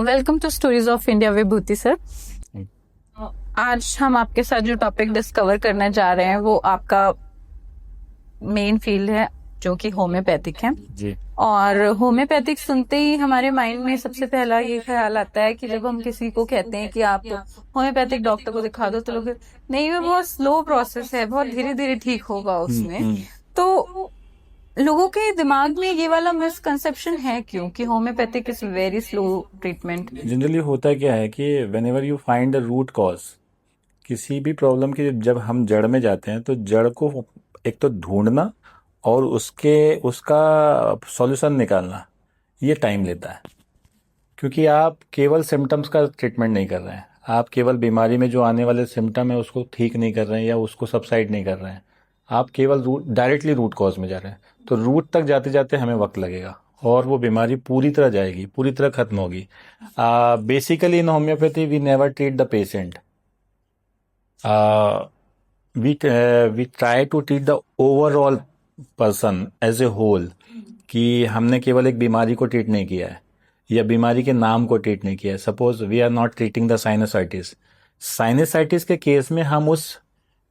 Welcome to stories of India Vibhuti sir. आज हम आपके साथ जो टॉपिक डिस्कवर करने जा रहे हैं वो आपका मेन फील्ड है जो कि होम्योपैथिक है जी। और होम्योपैथिक सुनते ही हमारे माइंड में सबसे पहला ये ख्याल आता है कि जब हम किसी को कहते हैं कि आप होम्योपैथिक डॉक्टर को दिखा दो तो लोग नहीं, वो बहुत स्लो प्रोसेस है, बहुत धीरे धीरे ठीक होगा उसमें। तो लोगों के दिमाग में ये वाला मिसकंसेप्शन है क्यों कि homeopathic is very slow treatment? Generally होता क्या है कि whenever you find the root cause किसी भी प्रॉब्लम की, जब हम जड़ में जाते हैं तो जड़ को एक तो ढूंढना और उसका सॉल्यूशन निकालना ये टाइम लेता है। क्योंकि आप केवल सिम्टम्स का ट्रीटमेंट नहीं कर रहे हैं, आप केवल बीमारी में जो आने वाले सिम्टम है उसको ठीक नहीं कर रहे हैं या उसको सबसाइड नहीं कर रहे हैं, आप केवल डायरेक्टली रूट कॉज में जा रहे हैं। तो रूट तक जाते जाते हमें वक्त लगेगा और वो बीमारी पूरी तरह जाएगी, पूरी तरह खत्म होगी। Basically in homeopathy we never treat the patient, we try to treat the overall person as a whole. कि हमने केवल एक बीमारी को ट्रीट नहीं किया है या बीमारी के नाम को ट्रीट नहीं किया है। Suppose we are not treating the sinusitis. Sinusitis के केस में हम उस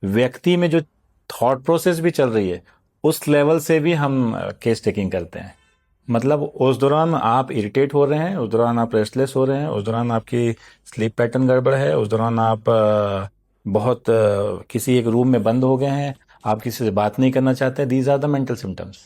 व्यक्ति में जो थॉट प्रोसेस भी चल रही है उस लेवल से भी हम केस टेकिंग करते हैं। मतलब उस दौरान आप इरिटेट हो रहे हैं, उस दौरान आप रेस्टलेस हो रहे हैं, उस दौरान आपकी स्लीप पैटर्न गड़बड़ है, उस दौरान आप बहुत किसी एक रूम में बंद हो गए हैं, आप किसी से बात नहीं करना चाहते। These are the mental symptoms.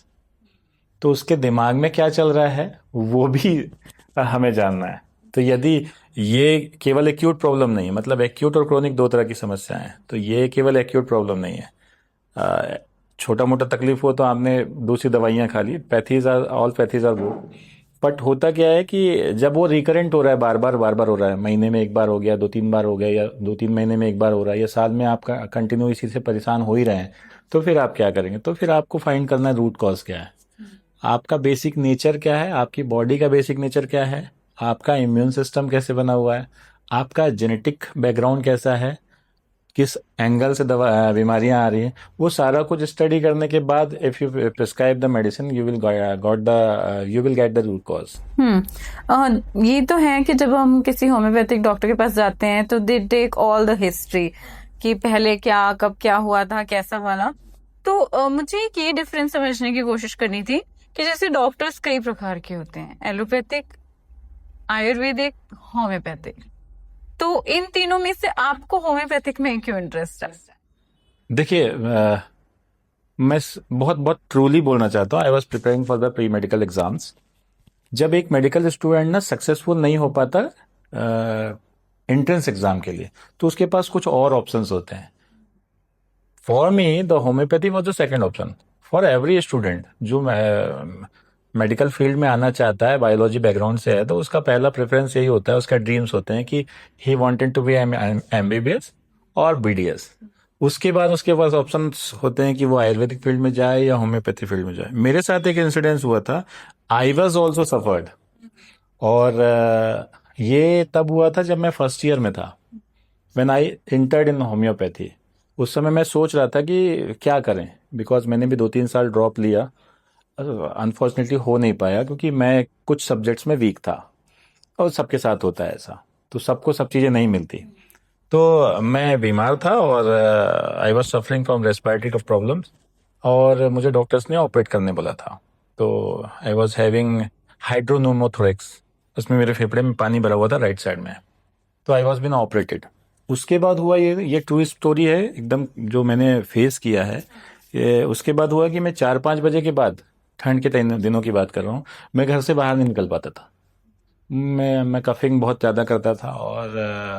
तो उसके दिमाग में क्या चल रहा है वो भी हमें जानना है। तो यदि ये केवल एक्यूट प्रॉब्लम नहीं है, मतलब एक्यूट और क्रोनिक दो तरह की समस्याएं हैं, तो ये केवल एक्यूट प्रॉब्लम नहीं है। छोटा मोटा तकलीफ हो तो आपने दूसरी दवाइयां खा ली, pathies are all pathies are good. But होता क्या है कि जब वो रिकरेंट हो रहा है, बार बार हो रहा है, महीने में एक बार हो गया, 2-3 बार हो गया, या 2-3 महीने में एक बार हो रहा है, या साल में आप कंटिन्यू इसी से परेशान हो ही रहे हैं, तो फिर आप क्या करेंगे? तो फिर आपको फाइंड करना है रूट कॉज क्या है, आपका बेसिक नेचर क्या है, आपकी बॉडी का बेसिक नेचर क्या है, आपका इम्यून सिस्टम कैसे बना हुआ है, आपका जेनेटिक बैकग्राउंड कैसा है, किस एंगल से बीमारियां आ रही हैं। वो सारा कुछ स्टडी करने के बाद if you prescribe the medicine you will get the root cause. ये तो है कि जब हम किसी होम्योपैथिक डॉक्टर के पास जाते हैं तो they take all the history कि पहले क्या, कब क्या हुआ था, कैसा वाला। तो मुझे एक ये डिफरेंस समझने की कोशिश करनी थी कि जैसे डॉक्टर्स कई प्रकार के होते हैं, एलोपैथिक, आयुर्वेदिक, होम्योपैथिक। तो इन तीनों में से आपको होम्योपैथिक में क्यों इंटरेस्ट है? देखिए, मैं बहुत बहुत ट्रूली बोलना चाहता हूँ, I was preparing for the pre medical exams. जब एक मेडिकल स्टूडेंट ना सक्सेसफुल नहीं हो पाता एंट्रेंस एग्जाम के लिए, तो उसके पास कुछ और ऑप्शंस होते हैं। For me the homeopathy was the second option for every student जो मेडिकल फील्ड में आना चाहता है, बायोलॉजी बैकग्राउंड से है, तो उसका पहला प्रेफरेंस यही होता है, उसका ड्रीम्स होते हैं कि he wanted to be MBBS और बीडीएस। उसके बाद उसके पास ऑप्शंस होते हैं कि वो आयुर्वेदिक फील्ड में जाए या होम्योपैथी फील्ड में जाए। मेरे साथ एक इंसिडेंस हुआ था, आई वॉज ऑल्सो सफर्ड, और ये तब हुआ था जब मैं फर्स्ट ईयर में था, when I entered in homeopathy. उस समय मैं सोच रहा था कि क्या करें, बिकॉज मैंने भी 2-3 साल ड्रॉप लिया, अनफॉर्चुनेटली हो नहीं पाया क्योंकि मैं कुछ सब्जेक्ट्स में वीक था, और सबके साथ होता है ऐसा, तो सबको सब चीज़ें नहीं मिलती। तो मैं बीमार था और I was suffering from respiratory problems, और मुझे डॉक्टर्स ने ऑपरेट करने बोला था। तो आई वॉज हैविंग हाइड्रोनोमोथोरेक्स, उसमें मेरे फेफड़े में पानी भरा हुआ था राइट साइड में, तो आई वॉज बीन ऑपरेटेड। उसके बाद हुआ ये ट्रू स्टोरी है एकदम जो मैंने फेस किया है। उसके बाद हुआ कि मैं 4-5 बजे के बाद, ठंड के दिनों की बात कर रहा हूँ, मैं घर से बाहर नहीं निकल पाता था। मैं कफिंग बहुत ज़्यादा करता था और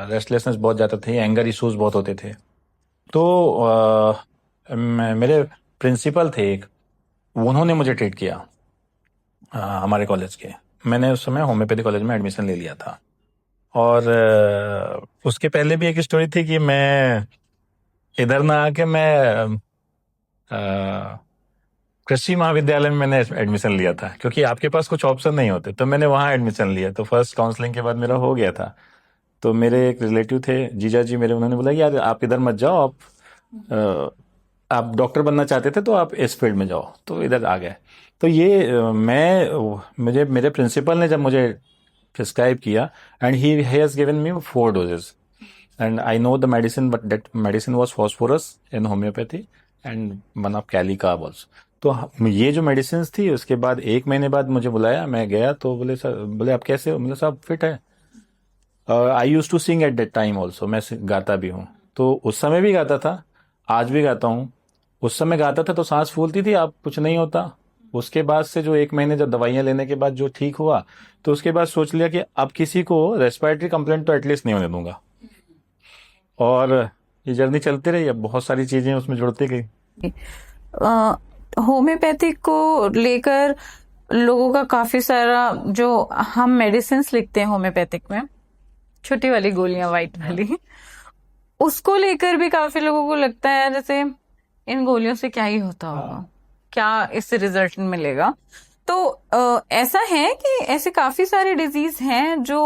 रेस्टलेसनेस बहुत ज़्यादा थी, एंगर इश्यूज बहुत होते थे। तो मेरे प्रिंसिपल थे एक, उन्होंने मुझे ट्रीट किया हमारे कॉलेज के। मैंने उस समय होम्योपैथी कॉलेज में एडमिशन ले लिया था। और उसके पहले भी एक स्टोरी थी कि मैं इधर ना आके मैं कृषि महाविद्यालय में मैंने एडमिशन लिया था, क्योंकि आपके पास कुछ ऑप्शन नहीं होते, तो मैंने वहाँ एडमिशन लिया। तो फर्स्ट काउंसलिंग के बाद मेरा हो गया था। तो मेरे एक रिलेटिव थे, जीजा जी मेरे, उन्होंने बोला यार आप इधर मत जाओ, आप डॉक्टर बनना चाहते थे तो आप इस फील्ड में जाओ, तो इधर आ गए। तो ये मुझे मेरे प्रिंसिपल ने जब मुझे प्रिस्क्राइब किया and he has given me 4 doses and I know the medicine but that medicine was phosphorus in homeopathy and one of कैलिका आल्सो। तो ये जो मेडिसिन थी, उसके बाद 1 महीने बाद मुझे बुलाया, मैं गया तो बोले सर, बोले आप कैसे हो? मतलब साहब फिट है। I use to sing at that time also, मैं गाता भी हूँ, तो उस समय भी गाता था, आज भी गाता हूँ। उस समय गाता था तो सांस फूलती थी, अब कुछ नहीं होता। उसके बाद से जो 1 महीने जब दवाइयां लेने के बाद जो ठीक हुआ, तो उसके बाद सोच लिया कि अब किसी को रेस्पिरेटरी कंप्लेंट तो एटलीस्ट नहीं होने दूंगा। और ये जर्नी चलती रही, अब बहुत सारी चीजें उसमें जुड़ती गई। होम्योपैथिक को लेकर लोगों का काफी सारा, जो हम मेडिसिन लिखते हैं होम्योपैथिक में, छोटी वाली गोलियां वाइट वाली, उसको लेकर भी काफी लोगों को लगता है जैसे इन गोलियों से क्या ही होता होगा, क्या इससे रिजल्ट मिलेगा। तो ऐसा है कि ऐसे काफी सारे डिजीज हैं जो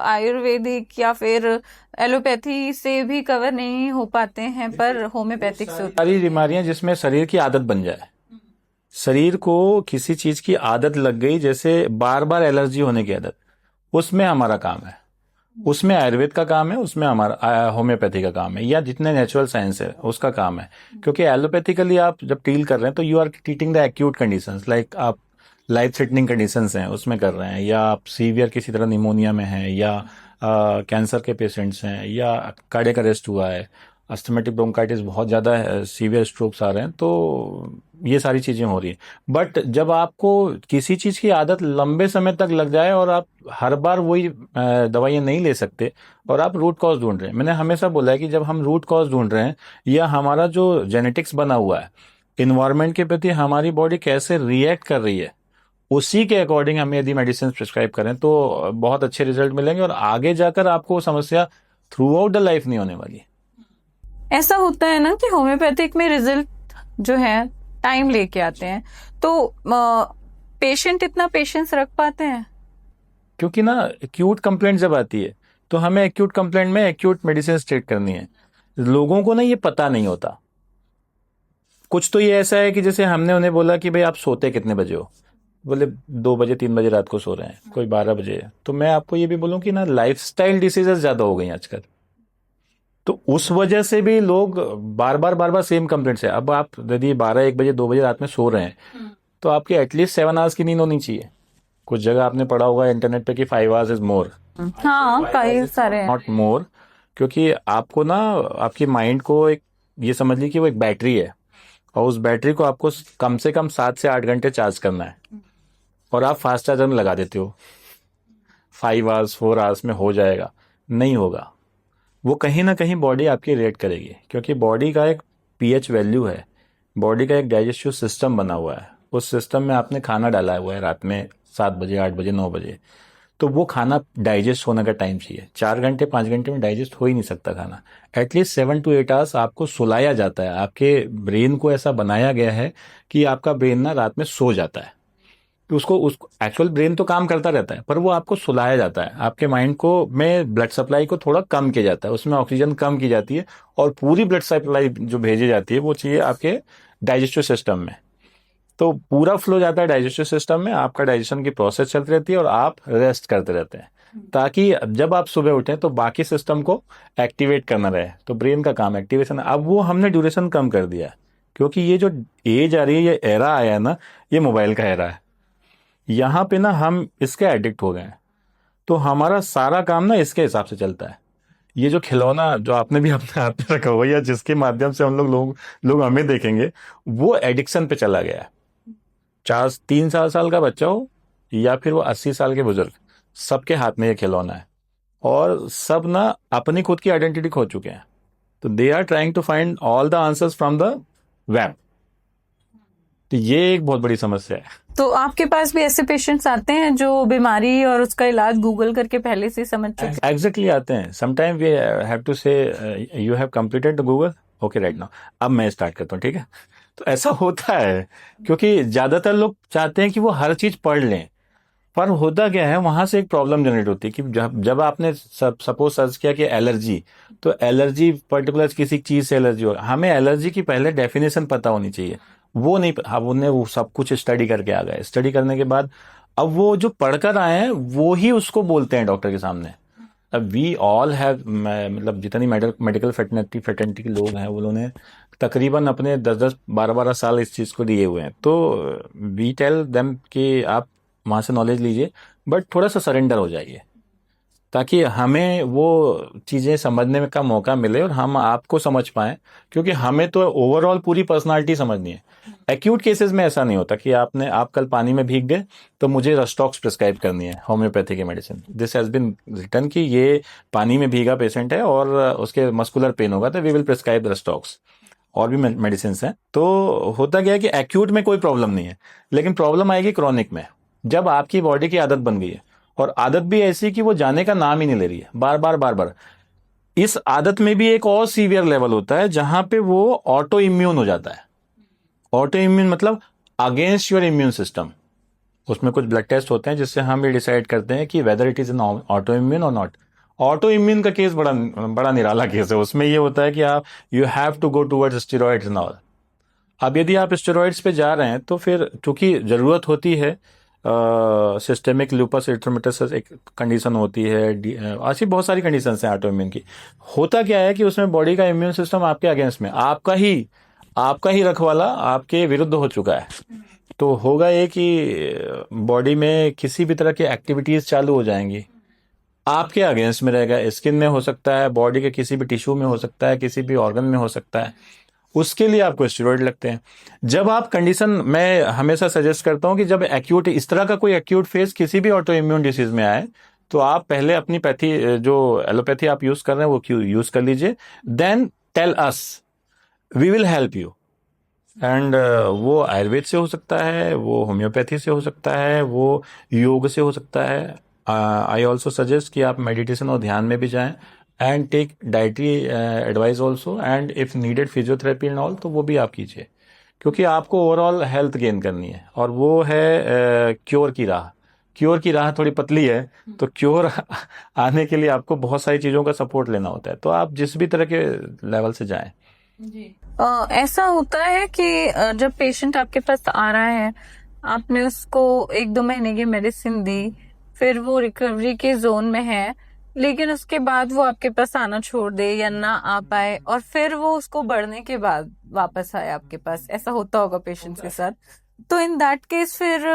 आयुर्वेदिक या फिर एलोपैथी से भी कवर नहीं हो पाते हैं, पर होम्योपैथिक से होते सारी बीमारियां जिसमें शरीर की आदत बन जाए, शरीर को किसी चीज की आदत लग गई, जैसे बार बार एलर्जी होने की आदत, उसमें हमारा काम है, उसमें आयुर्वेद का काम है, उसमें हमारा होम्योपैथी का काम है, या जितने नेचुरल साइंस है उसका काम है। क्योंकि एलोपैथिकली आप जब डील कर रहे हैं तो you are treating the acute conditions, like आप लाइफ थ्रेटनिंग कंडीशंस हैं उसमें कर रहे हैं, या आप सीवियर किसी तरह निमोनिया में हैं, या कैंसर के पेशेंट्स हैं, या कार्डियक अरेस्ट हुआ है, अस्थमेटिक ब्रोंकाइटिस बहुत ज़्यादा है, सीवियर स्ट्रोक्स आ रहे हैं, तो ये सारी चीज़ें हो रही हैं। बट जब आपको किसी चीज़ की आदत लंबे समय तक लग जाए और आप हर बार वही दवाइयाँ नहीं ले सकते और आप रूट कॉज ढूंढ रहे हैं, मैंने हमेशा बोला है कि जब हम रूट कॉज ढूंढ रहे हैं, या हमारा जो जेनेटिक्स बना हुआ है, इन्वायरमेंट के प्रति हमारी बॉडी कैसे रिएक्ट कर रही है, उसी के अकॉर्डिंग हम यदि मेडिसिन प्रिस्क्राइब करें तो बहुत अच्छे रिजल्ट मिलेंगे, और आगे जाकर आपको समस्या थ्रू आउट द लाइफ नहीं होने वाली। ऐसा होता है ना कि होम्योपैथिक में रिजल्ट जो है टाइम लेके आते हैं, तो पेशेंट इतना पेशेंस रख पाते हैं? क्योंकि ना एक्यूट कंप्लेंट जब आती है तो हमें एक्यूट कंप्लेंट में एक्यूट मेडिसिन स्टेट करनी है। लोगों को ना ये पता नहीं होता। कुछ तो ये ऐसा है कि जैसे हमने उन्हें बोला कि भाई आप सोते कितने बजे हो, बोले 2 बजे 3 बजे रात को सो रहे हैं, कोई 12 बजे। तो मैं आपको ये भी बोलूं कि ना लाइफस्टाइल डिसीजेस ज्यादा हो गई आजकल, तो उस वजह से भी लोग बार बार सेम कंप्लेंट्स है। अब आप यदि 12 1 बजे 2 बजे रात में सो रहे हैं तो आपकी एटलीस्ट 7 आवर्स की नींद होनी चाहिए। कुछ जगह आपने पढ़ा होगा इंटरनेट पे कि 5 आवर्स इज मोर, हाँ, कई सारे नॉट मोर। क्योंकि आपको ना आपकी माइंड को एक, ये समझ ली कि वो एक बैटरी है, और उस बैटरी को आपको कम से कम 7 से 8 घंटे चार्ज करना है, और आप फास्ट चार्जर में लगा देते हो 5 आवर्स 4 आवर्स में हो जाएगा, नहीं होगा। वो कहीं ना कहीं बॉडी आपकी रिएक्ट करेगी, क्योंकि बॉडी का एक पीएच वैल्यू है, बॉडी का एक डाइजेस्टिव सिस्टम बना हुआ है। उस सिस्टम में आपने खाना डाला हुआ है रात में 7 बजे 8 बजे 9 बजे, तो वो खाना डाइजेस्ट होने का टाइम चाहिए। 4 घंटे 5 घंटे में डाइजेस्ट हो ही नहीं सकता खाना। एटलीस्ट 7 to 8 आवर्स आपको सुलाया जाता है। आपके ब्रेन को ऐसा बनाया गया है कि आपका ब्रेन ना रात में सो जाता है, कि उसको एक्चुअल ब्रेन तो काम करता रहता है, पर वो आपको सुलाया जाता है। आपके माइंड को में ब्लड सप्लाई को थोड़ा कम किया जाता है, उसमें ऑक्सीजन कम की जाती है, और पूरी ब्लड सप्लाई जो भेजी जाती है वो चाहिए आपके डाइजेस्टिव सिस्टम में। तो पूरा फ्लो जाता है डाइजेस्टिव सिस्टम में, आपका डाइजेशन की प्रोसेस चलती रहती है और आप रेस्ट करते रहते हैं, ताकि जब आप सुबह उठें तो बाकी सिस्टम को एक्टिवेट करना रहे। तो ब्रेन का काम एक्टिवेशन। अब वो हमने ड्यूरेशन कम कर दिया, क्योंकि ये जो एज आ रही है, ये एरा आया है ना, ये मोबाइल का एरा है। यहाँ पे ना हम इसके एडिक्ट हो गए हैं, तो हमारा सारा काम ना इसके हिसाब से चलता है। ये जो खिलौना जो आपने भी अपने हाथ में रखा हुआ है, या जिसके माध्यम से हम लोग हमें देखेंगे, वो एडिक्शन पे चला गया है। 3 साल का बच्चा हो या फिर वो 80 साल के बुजुर्ग, सबके हाथ में ये खिलौना है, और सब ना अपनी खुद की आइडेंटिटी खो चुके हैं। तो they are trying to find all the answers from the web. तो ये एक बहुत बड़ी समस्या है। तो आपके पास भी ऐसे पेशेंट्स आते हैं जो बीमारी और उसका इलाज गूगल करके पहले से समझ चुके हैं? एग्जैक्टली आते हैं। समटाइम वी हैव टू से you have completed the Google, okay right now अब मैं स्टार्ट करता हूँ, ठीक है। तो ऐसा होता है, क्योंकि ज्यादातर लोग चाहते हैं कि वो हर चीज पढ़ लें, पर होता क्या है, वहां से एक प्रॉब्लम जनरेट होती है कि जब आपने सपोज सर्च किया कि एलर्जी, तो एलर्जी पर्टिकुलर किसी चीज से एलर्जी हो, हमें एलर्जी की पहले डेफिनेशन पता होनी चाहिए। वो नहीं, हम उन्हें वो सब कुछ स्टडी करके आ गए। स्टडी करने के बाद अब वो जो पढ़कर आए हैं वो ही उसको बोलते हैं डॉक्टर के सामने। अब वी ऑल हैव, मतलब जितनी मेडिकल फेटर्निटी के लोग हैं उन्होंने तकरीबन अपने 10-10 12-12 साल इस चीज़ को दिए हुए हैं। तो वी टेल देम कि आप वहाँ से नॉलेज लीजिए, बट थोड़ा सा सरेंडर हो जाइए ताकि हमें वो चीज़ें समझने में का मौका मिले और हम आपको समझ पाएं, क्योंकि हमें तो ओवरऑल पूरी पर्सनालिटी समझनी है। एक्यूट केसेस में ऐसा नहीं होता कि आप कल पानी में भीग गए तो मुझे रस्टॉक्स प्रिस्क्राइब करनी है होम्योपैथी की medicine. This has been written कि ये पानी में भीगा पेशेंट है और उसके मस्कुलर पेन होगा तो वी विल प्रिस्क्राइब रस्टॉक्स। और भी मेडिसिन हैं। तो होता क्या है कि एक्यूट में कोई प्रॉब्लम नहीं है, लेकिन प्रॉब्लम आएगी क्रॉनिक में, जब आपकी बॉडी की आदत बन गई है और आदत भी ऐसी कि वो जाने का नाम ही नहीं ले रही है, बार बार बार बार। इस आदत में भी एक और सीवियर लेवल होता है जहां पे वो ऑटो इम्यून हो जाता है। ऑटो इम्यून मतलब अगेंस्ट योर इम्यून सिस्टम। उसमें कुछ ब्लड टेस्ट होते हैं जिससे हम ये डिसाइड करते हैं कि whether it is an auto immune और नॉट। ऑटो इम्यून का केस बड़ा बड़ा निराला केस है। उसमें ये होता है कि आप you have to go towards steroids and all. अब यदि आप स्टेरॉइड्स पे जा रहे हैं तो फिर चूंकि जरूरत होती है, सिस्टेमिक लूपस एरिथ्रोमेटोसिस एक कंडीशन होती है, ऐसी बहुत सारी कंडीशन हैं ऑटो इम्यून की। होता क्या है कि उसमें बॉडी का इम्यून सिस्टम आपके अगेंस्ट में, आपका ही रखवाला आपके विरुद्ध हो चुका है। तो होगा ये कि बॉडी में किसी भी तरह की एक्टिविटीज चालू हो जाएंगी, आपके अगेंस्ट में रहेगा। स्किन में हो सकता है, बॉडी के किसी भी टिश्यू में हो सकता है, किसी भी ऑर्गन में हो सकता है, उसके लिए आपको स्टेरॉइड लगते हैं। जब आप कंडीशन, मैं हमेशा सजेस्ट करता हूं कि जब एक्यूट, इस तरह का कोई एक्यूट फेज किसी भी ऑटो इम्यून डिसीज में आए तो आप पहले अपनी पैथी, जो एलोपैथी आप यूज कर रहे हैं वो यूज कर लीजिए, then tell us, we will help you. And वो आयुर्वेद से हो सकता है, वो होम्योपैथी से हो सकता है, वो योग से हो सकता है। आई ऑल्सो सजेस्ट कि आप मेडिटेशन और ध्यान में भी जाएं and take dietary advice also, and if needed physiotherapy and all तो वो भी आप कीजिए, क्योंकि आपको ओवरऑल हेल्थ गेन करनी है और वो है क्योर की राह। क्योर की राह थोड़ी पतली है, तो क्योर आने के लिए आपको बहुत सारी चीज़ों का सपोर्ट लेना होता है। तो आप जिस भी तरह के लेवल से जाएं। जी। ऐसा होता है कि जब पेशेंट आपके पास आ रहा है, आपने उसको 1-2 महीने की मेडिसिन दी, फिर वो रिकवरी के जोन में है, लेकिन उसके बाद वो आपके पास आना छोड़ दे या ना आ पाए, और फिर वो उसको बढ़ने के बाद वापस आए आपके पास, ऐसा होता होगा पेशेंट्स के साथ। तो इन दैट केस फिर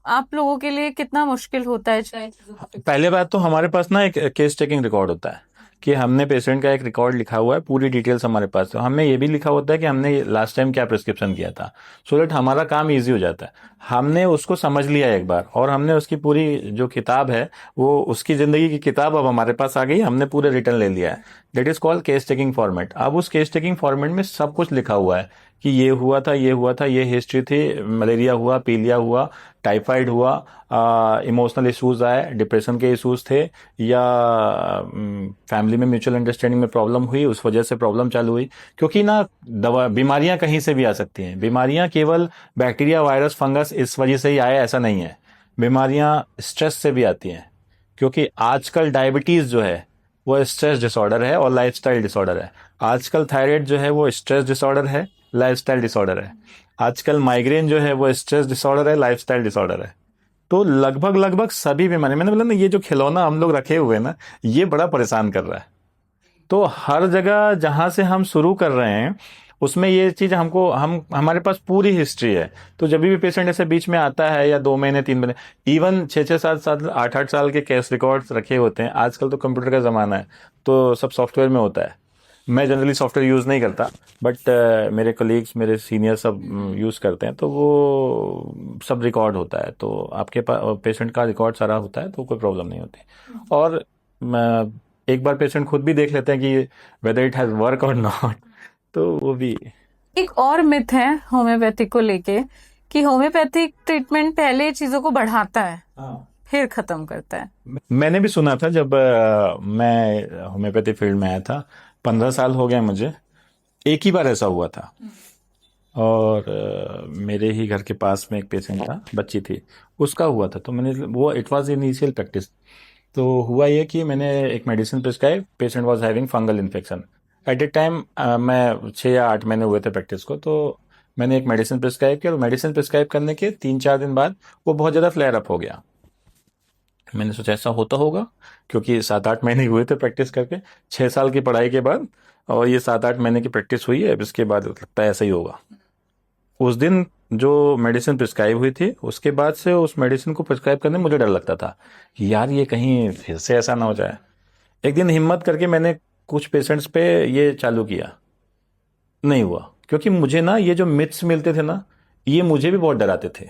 आप लोगों के लिए कितना मुश्किल होता है? चाहे पहले बात तो हमारे पास ना एक केस टेकिंग रिकॉर्ड होता है कि हमने पेशेंट का एक रिकॉर्ड लिखा हुआ है, पूरी डिटेल्स हमारे पास। तो हमें ये भी लिखा होता है कि हमने लास्ट टाइम क्या प्रिस्क्रिप्शन किया था, सो दैट हमारा काम इजी हो जाता है। हमने उसको समझ लिया एक बार और हमने उसकी पूरी जो किताब है, वो उसकी जिंदगी की किताब अब हमारे पास आ गई, हमने पूरे रिटर्न ले लिया है। That is called case taking format. अब उस केस टेकिंग फॉर्मेट में सब कुछ लिखा हुआ है कि ये हुआ था, ये हुआ था, ये हिस्ट्री थी, मलेरिया हुआ, पीलिया हुआ, टाइफाइड हुआ, इमोशनल इश्यूज आए, डिप्रेशन के इश्यूज थे, या फैमिली में म्यूचुअल अंडरस्टैंडिंग में प्रॉब्लम हुई, उस वजह से प्रॉब्लम चालू हुई। क्योंकि ना बीमारियां कहीं से भी आ सकती हैं। बीमारियां केवल बैक्टीरिया, वायरस, फंगस इस वजह से ही आए ऐसा नहीं है। बीमारियां स्ट्रेस से भी आती हैं, क्योंकि आजकल डायबिटीज जो है वो स्ट्रेस डिसऑर्डर है और लाइफस्टाइल डिसऑर्डर है। आजकल थायराइड जो है वो स्ट्रेस डिसऑर्डर है, लाइफस्टाइल डिसऑर्डर है। आजकल माइग्रेन जो है वो स्ट्रेस डिसऑर्डर है, लाइफस्टाइल डिसऑर्डर है। तो लगभग लगभग सभी बीमारी, मैंने बोला ना, ये जो खिलौना हम लोग रखे हुए हैं ना, ये बड़ा परेशान कर रहा है। तो हर जगह जहां से हम शुरू कर रहे हैं उसमें ये चीज हमको, हमारे पास पूरी हिस्ट्री है। तो जब भी पेशेंट ऐसे बीच में आता है, या 2 महीने 3 महीने, इवन 6-6 7 7 8-8 साल के केस रिकॉर्ड्स रखे होते हैं। आजकल तो कंप्यूटर का जमाना है, तो सब सॉफ्टवेयर में होता है। मैं जनरली सॉफ्टवेयर यूज़ नहीं करता, बट मेरे कलीग्स, मेरे सीनियर सब यूज़ करते हैं, तो वो सब रिकॉर्ड होता है। तो आपके पास पेशेंट का रिकॉर्ड सारा होता है, तो कोई प्रॉब्लम नहीं होती। और एक बार पेशेंट खुद भी देख लेते हैं कि वेदर इट हैज़ वर्क और नॉट, तो वो भी। एक और मिथ है होम्योपैथिक को लेके कि होम्योपैथिक ट्रीटमेंट पहले चीजों को बढ़ाता है, फिर खत्म करता है। मैंने भी सुना था जब मैं होम्योपैथी फील्ड में आया था, 15 साल हो गए मुझे। एक ही बार ऐसा हुआ था, और मेरे ही घर के पास में एक पेशेंट था, बच्ची थी, उसका हुआ था। तो मैंने वो, इट वाज इनिशियल प्रैक्टिस। तो हुआ ये कि मैंने एक medicine prescribe, patient was having fungal infection at the time. मैं 6 या 8 महीने हुए थे प्रैक्टिस को। तो मैंने एक मेडिसिन प्रिस्क्राइब किया, और मेडिसिन प्रिस्क्राइब करने के 3-4 दिन बाद वो बहुत ज़्यादा फ्लेयर अप हो गया। मैंने सोचा ऐसा होता होगा, क्योंकि 7-8 महीने हुए थे प्रैक्टिस करके, 6 साल की पढ़ाई के बाद, और ये 7-8 महीने की प्रैक्टिस हुई है, अब इसके बाद लगता है ऐसा ही होगा। उस दिन जो मेडिसिन प्रिस्क्राइब हुई थी, उसके बाद से उस मेडिसिन को प्रिस्क्राइब करने में मुझे डर लगता था कि यार ये कहीं फिर से ऐसा ना हो जाए। एक दिन हिम्मत करके मैंने कुछ पेशेंट्स पे ये चालू किया, नहीं हुआ, क्योंकि मुझे ना ये जो मिथ्स मिलते थे ना, ये मुझे भी बहुत डराते थे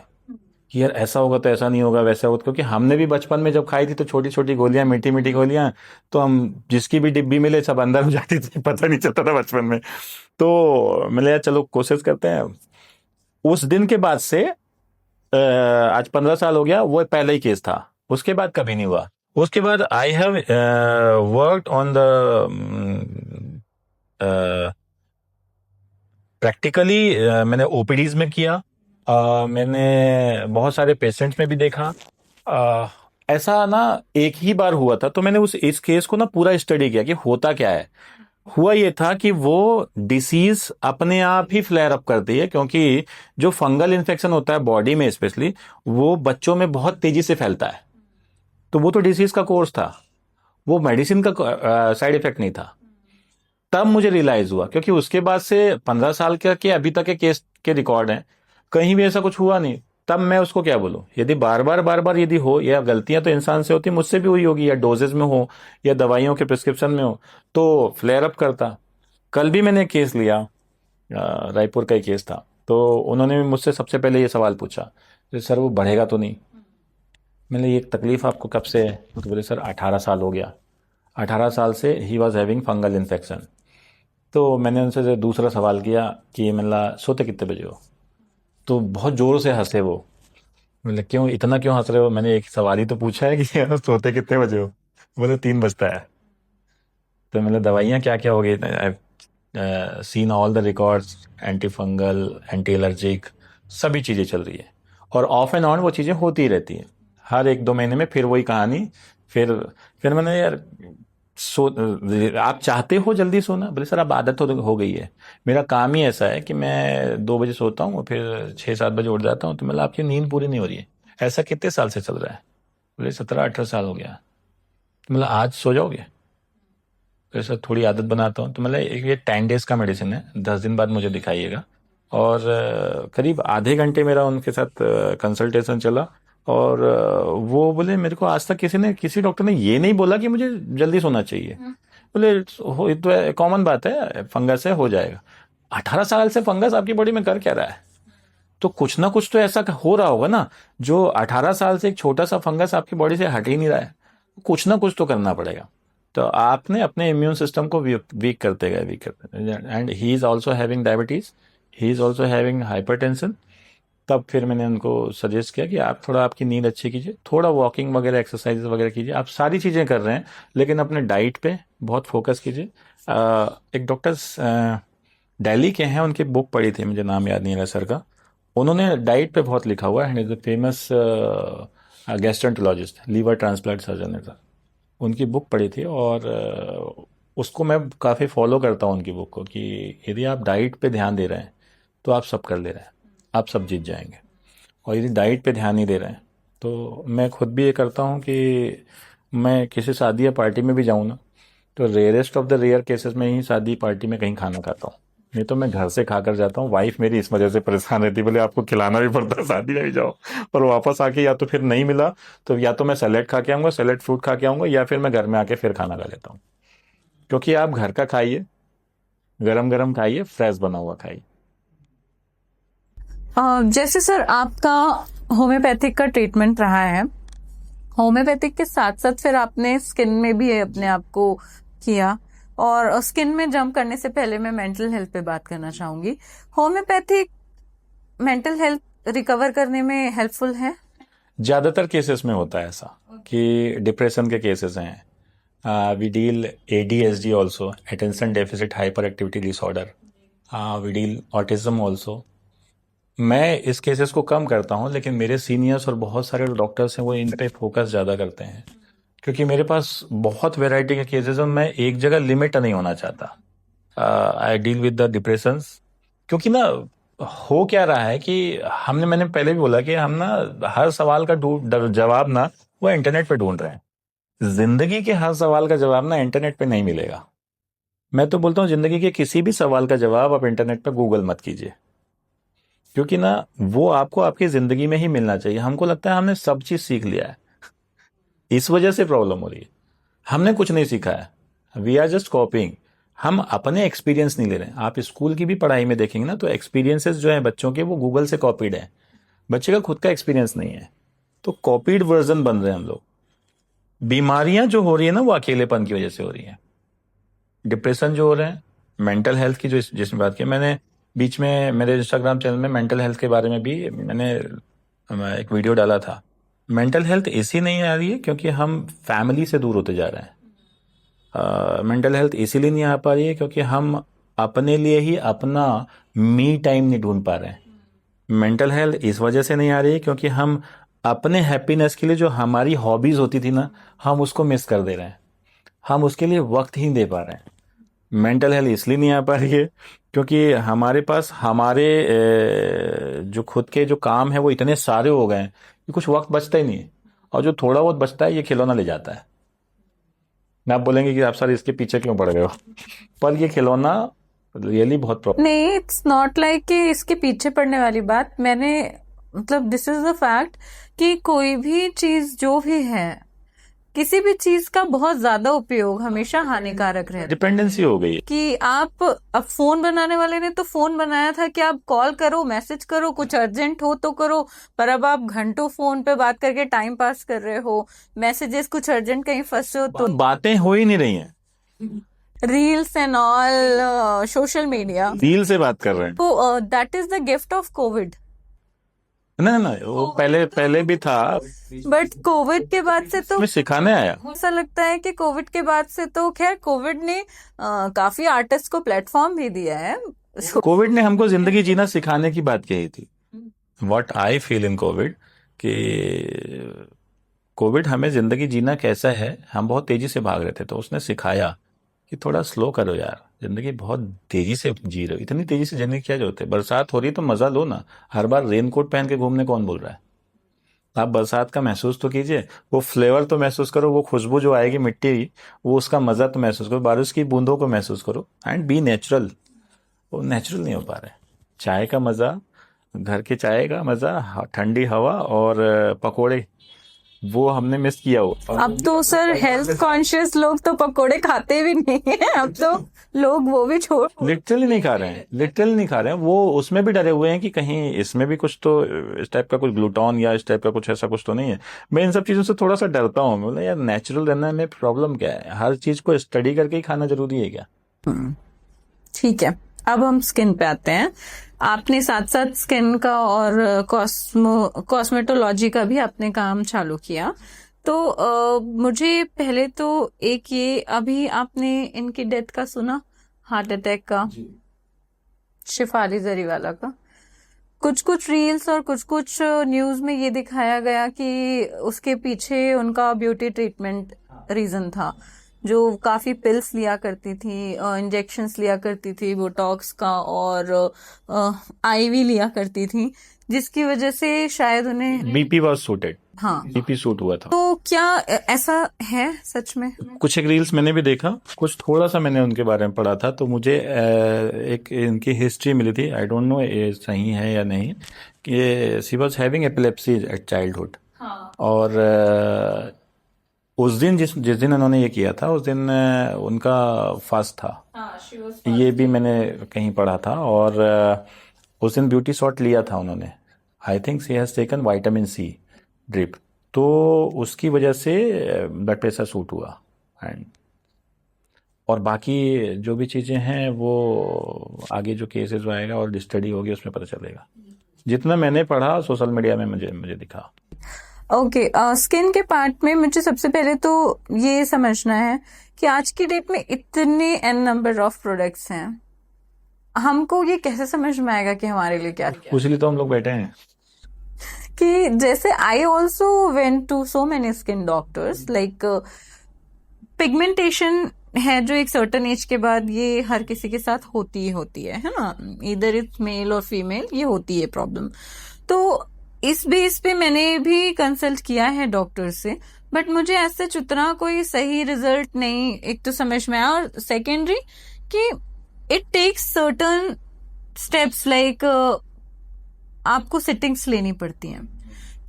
कि यार ऐसा होगा तो ऐसा नहीं होगा, वैसा होगा, क्योंकि हमने भी बचपन में जब खाई थी तो छोटी छोटी गोलियां, मीठी मीठी गोलियां, तो हम जिसकी भी डिब्बी मिले सब अंदर हो जाती थी, पता नहीं चलता था बचपन में। तो मैंने यार चलो कोशिश करते हैं। उस दिन के बाद से आज 15 साल हो गया, वो पहले ही केस था, उसके बाद कभी नहीं हुआ। उसके बाद I have worked on the practically, मैंने ओपीडीज में किया, मैंने बहुत सारे पेशेंट्स में भी देखा। अ, ऐसा ना एक ही बार हुआ था, तो मैंने उस इस केस को ना पूरा स्टडी किया कि होता क्या है। हुआ ये था कि वो डिसीज अपने आप ही फ्लेयर अप करती है, क्योंकि जो फंगल इन्फेक्शन होता है बॉडी में स्पेशली, वो बच्चों में बहुत तेजी से फैलता है। तो वो तो डिसीज का कोर्स था, वो मेडिसिन का साइड इफेक्ट नहीं था। तब मुझे रियलाइज हुआ, क्योंकि उसके बाद से 15 साल के अभी तक के केस के रिकॉर्ड हैं, कहीं भी ऐसा कुछ हुआ नहीं। तब मैं उसको क्या बोलूं, यदि बार बार यदि हो, या गलतियां तो इंसान से होती, मुझसे भी हुई होगी, या डोजेज में हो, या दवाइयों के प्रिस्क्रिप्शन में हो, तो फ्लेयर अप करता। कल भी मैंने केस लिया, रायपुर का ही केस था, तो उन्होंने भी मुझसे सबसे पहले ये सवाल पूछा कि सर वो बढ़ेगा तो नहीं। मैंने ये तकलीफ आपको कब से है, तो बोले सर 18 साल हो गया। 18 साल से he was having fungal infection. तो मैंने उनसे जो दूसरा सवाल किया कि मतलब सोते कितने बजे हो, तो बहुत जोर से हंसे वो। मतलब क्यों, इतना क्यों हंस रहे हो, मैंने एक सवाल ही तो पूछा है कि यार सोते कितने बजे हो। बोले 3 बजता है। तो मतलब दवाइयाँ क्या क्या हो गई, I seen all the records, anti fungal, anti allergic, सभी चीज़ें चल रही है, और ऑफ एंड ऑन वो चीज़ें होती ही रहती हैं, हर 1-2 महीने में फिर वही कहानी। फिर फिर मैंने यार आप चाहते हो जल्दी सोना, बोले सर अब आदत हो गई है, मेरा काम ही ऐसा है कि मैं 2 बजे सोता हूँ और फिर 6-7 बजे उठ जाता हूँ, तो मतलब आपकी नींद पूरी नहीं हो रही है। ऐसा कितने साल से चल रहा है? बोले 17-18 साल हो गया। तो मतलब आज सो जाओगे? तो ऐसा थोड़ी आदत बनाता हूँ, तो मतलब ये 10 डेज का मेडिसिन है, 10 दिन बाद मुझे दिखाइएगा। और करीब आधे घंटे मेरा उनके साथ कंसल्टेशन चला, और वो बोले मेरे को आज तक किसी डॉक्टर ने ये नहीं बोला कि मुझे जल्दी सोना चाहिए। बोले हो, ये तो कॉमन बात है, फंगस है, हो जाएगा। 18 साल से फंगस आपकी बॉडी में कर क्या रहा है? तो कुछ ना कुछ तो ऐसा हो रहा होगा ना, जो 18 साल से एक छोटा सा फंगस आपकी बॉडी से हट ही नहीं रहा है। कुछ ना कुछ तो करना पड़ेगा। तो आपने अपने इम्यून सिस्टम को वीक करते गए, and he is also having diabetes, he is also having hypertension. तब फिर मैंने उनको सजेस्ट किया कि आप थोड़ा आपकी नींद अच्छी कीजिए, थोड़ा वॉकिंग वगैरह, एक्सरसाइज वगैरह कीजिए। आप सारी चीज़ें कर रहे हैं, लेकिन अपने डाइट पे बहुत फोकस कीजिए। एक डॉक्टर दिल्ली के हैं, उनकी बुक पढ़ी थी, मुझे नाम याद नहीं रहा सर का। उन्होंने डाइट पे बहुत लिखा हुआ है, and famous gastroenterologist, liver transplant surgeon है सर। उनकी बुक पढ़ी थी, और उसको मैं काफ़ी फॉलो करता हूँ उनकी बुक को, कि यदि आप डाइट पे ध्यान दे रहे हैं तो आप सब कर ले रहे हैं, आप सब जीत जाएंगे। और यदि डाइट पे ध्यान नहीं दे रहे हैं, तो मैं खुद भी ये करता हूँ कि मैं किसी शादी या पार्टी में भी जाऊँ ना, तो rarest of the rare cases में ही शादी पार्टी में कहीं खाना खाता हूँ, नहीं तो मैं घर से खाकर जाता हूँ। वाइफ मेरी इस वजह से परेशान रहती है, बोले आपको खिलाना भी पड़ता है, शादी में भी जाओ, और वापस आके या तो फिर नहीं मिला, तो या तो मैं सैलेड खा के आऊँगा, सैलेड फ्रूट खा के आऊँगा, या फिर मैं घर में आके फिर खाना खा लेता हूँ। क्योंकि आप घर का खाइए, गरम गरम खाइए, फ्रेश बना हुआ खाइए। जैसे सर आपका होम्योपैथिक का ट्रीटमेंट रहा है, होम्योपैथिक के साथ साथ फिर आपने स्किन में भी अपने आप को किया, और स्किन में जंप करने से पहले मैं मेंटल हेल्थ पे बात करना चाहूंगी। होम्योपैथिक मेंटल हेल्थ रिकवर करने में हेल्पफुल है? ज़्यादातर केसेस में होता है ऐसा, कि डिप्रेशन के केसेस हैं, we deal ADHD also, attention deficit hyperactivity disorder, we deal autism also. मैं इस केसेस को कम करता हूँ, लेकिन मेरे सीनियर्स और बहुत सारे डॉक्टर्स हैं, वो इन पे फोकस ज़्यादा करते हैं, क्योंकि मेरे पास बहुत वैरायटी के केसेस हैं, मैं एक जगह लिमिट नहीं होना चाहता। I deal with the depressions, क्योंकि ना हो क्या रहा है कि मैंने पहले भी बोला कि हम ना हर सवाल का जवाब ना वो इंटरनेट पे ढूंढ रहे हैं। जिंदगी के हर सवाल का जवाब ना इंटरनेट पे नहीं मिलेगा। मैं तो बोलता हूँ जिंदगी के किसी भी सवाल का जवाब आप इंटरनेट पे गूगल मत कीजिए, क्योंकि ना वो आपको आपकी जिंदगी में ही मिलना चाहिए। हमको लगता है हमने सब चीज सीख लिया है, इस वजह से प्रॉब्लम हो रही है। हमने कुछ नहीं सीखा है, वी आर जस्ट कॉपिंग। हम अपने एक्सपीरियंस नहीं ले रहे हैं। आप स्कूल की भी पढ़ाई में देखेंगे ना तो एक्सपीरियंसेस जो है बच्चों के वो गूगल से कॉपीड है। बच्चे का खुद का एक्सपीरियंस नहीं है, तो कॉपीड वर्जन बन रहे हैं हम लोग। बीमारियां जो हो रही है ना वो अकेलेपन की वजह से हो रही है। डिप्रेशन जो हो रहे हैं, मेंटल हेल्थ की जो जिसमें बात की मैंने, बीच में मेरे इंस्टाग्राम चैनल में मेंटल हेल्थ के बारे में भी मैंने एक वीडियो डाला था। मेंटल हेल्थ इसी नहीं आ रही है क्योंकि हम फैमिली से दूर होते जा रहे हैं। मेंटल हेल्थ इसीलिए नहीं आ पा रही है क्योंकि हम अपने लिए ही अपना मी टाइम नहीं ढूंढ पा रहे हैं। मेंटल हेल्थ इस वजह से नहीं आ रही है क्योंकि हम अपने हैप्पीनेस के लिए जो हमारी हॉबीज होती थी ना, हम उसको मिस कर दे रहे हैं। हम उसके लिए वक्त ही नहीं दे पा रहे हैं। मेंटल हेल्थ इसलिए नहीं आ पा रही है क्योंकि हमारे पास हमारे जो खुद के जो काम है वो इतने सारे हो गए हैं कि कुछ वक्त बचता ही नहीं है, और जो थोड़ा बहुत बचता है ये खिलौना ले जाता है। ना आप बोलेंगे कि आप सर इसके पीछे क्यों पड़ गए हो, पर ये खिलौना रियली बहुत प्रॉब्लम। नहीं, इट्स नॉट लाइक कि इसके पीछे पड़ने वाली बात। मैंने मतलब दिस इज द फैक्ट कि कोई भी चीज जो भी है, किसी भी चीज का बहुत ज्यादा उपयोग हमेशा हानिकारक रहता है। डिपेंडेंसी हो गई है। कि आप अब फोन बनाने वाले ने तो फोन बनाया था कि आप कॉल करो, मैसेज करो, कुछ अर्जेंट हो तो करो, पर अब आप घंटों फोन पे बात करके टाइम पास कर रहे हो। मैसेजेस कुछ अर्जेंट कहीं फंसे हो तो बातें हो ही नहीं रही हैं, reels and all, social media, reel से बात कर रहे हैं। तो that is the gift of Covid. ना ना वो पहले पहले भी था, बट कोविड के बाद से तो मैं सिखाने आया। ऐसा लगता है कि कोविड के बाद से तो खैर कोविड ने काफी आर्टिस्ट को प्लेटफॉर्म भी दिया है। कोविड ने हमको जिंदगी जीना सिखाने की बात कही थी। What I feel in Covid कि कोविड हमें जिंदगी जीना कैसा है, हम बहुत तेजी से भाग रहे थे, तो उसने सिखाया कि थोड़ा स्लो करो यार, जिंदगी बहुत तेजी से जी रहे हो, इतनी तेजी से जीने की क्या जरूरत है। बरसात हो रही है तो मजा लो ना, हर बार रेनकोट पहन के घूमने कौन बोल रहा है। आप बरसात का महसूस तो कीजिए, वो फ्लेवर तो महसूस करो, वो खुशबू जो आएगी मिट्टी की, वो उसका मजा तो महसूस करो, बारिश की बूंदों को महसूस करो, एंड बी नेचुरल। वो नेचुरल नहीं हो पा रहा है। चाय का मजा, घर के चाय का मजा, ठंडी हवा और पकोड़े, वो हमने मिस किया हो। अब तो सर हेल्थ कॉन्शियस लोग तो पकोड़े खाते भी नहीं है, अब तो लोग वो भी छोड़ लिटरली नहीं खा रहे हैं, लिटरली नहीं खा रहे हैं। वो उसमें भी डरे हुए हैं कि कहीं इसमें भी कुछ तो इस टाइप का कुछ ग्लूटॉन या इस टाइप का कुछ ऐसा कुछ तो नहीं है। मैं इन सब चीजों से थोड़ा सा डरता हूँ। बोला यार नेचुरल रहना में प्रॉब्लम क्या है, हर चीज को स्टडी करके ही खाना जरूरी है क्या। ठीक है, अब हम स्किन पे आते हैं। आपने साथ साथ स्किन का और कॉस्मेटोलॉजी का भी आपने काम चालू किया। तो मुझे पहले तो एक ये, अभी आपने इनकी डेथ का सुना, हार्ट अटैक का, शिफाली जरीवाला का। कुछ कुछ रील्स और कुछ कुछ न्यूज में ये दिखाया गया कि उसके पीछे उनका ब्यूटी ट्रीटमेंट रीजन था। जो काफी पिल्स लिया करती थी, इंजेक्शंस लिया करती थी बोटॉक्स का, और आईवी लिया करती थी, जिसकी वजह से शायद उन्हें बीपी वॉज सूटेड, हाँ, बीपी सूट हुआ था। तो क्या ऐसा है सच में? कुछ एक रील्स मैंने भी देखा, कुछ थोड़ा सा मैंने उनके बारे में पढ़ा था, तो मुझे एक इनकी हिस्ट्री मिली थी, आई डोंट नो ये सही है या नहीं, कि she was having epilepsy at childhood. और उस दिन जिस दिन उन्होंने ये किया था, उस दिन उनका फास्ट था। ये भी मैंने कहीं पढ़ा था। और उस दिन ब्यूटी शॉट लिया था उन्होंने। I think she has taken vitamin C drip, तो उसकी वजह से ब्लड प्रेशर शूट हुआ। एंड और बाकी जो भी चीजें हैं वो आगे जो केसेस आएगा और स्टडी होगी उसमें पता चलेगा। जितना मैंने पढ़ा सोशल मीडिया में मुझे दिखा। ओके, स्किन के पार्ट में मुझे सबसे पहले तो ये समझना है कि आज की डेट में इतने n नंबर ऑफ प्रोडक्ट्स हैं, हमको ये कैसे समझ में आएगा कि हमारे लिए क्या है? उसलिए तो हम लोग बैठे हैं कि जैसे I also went to so many skin doctors, like pigmentation है जो एक सर्टेन एज के बाद ये हर किसी के साथ होती है ना, इधर इट्स मेल और फीमेल, ये होती है प्रॉब्लम। तो इस बेस पे मैंने भी कंसल्ट किया है डॉक्टर से, बट मुझे ऐसे उतना कोई सही रिजल्ट नहीं एक तो समझ में आया, और सेकेंडरी कि it takes certain steps like आपको सिटिंग्स लेनी पड़ती हैं।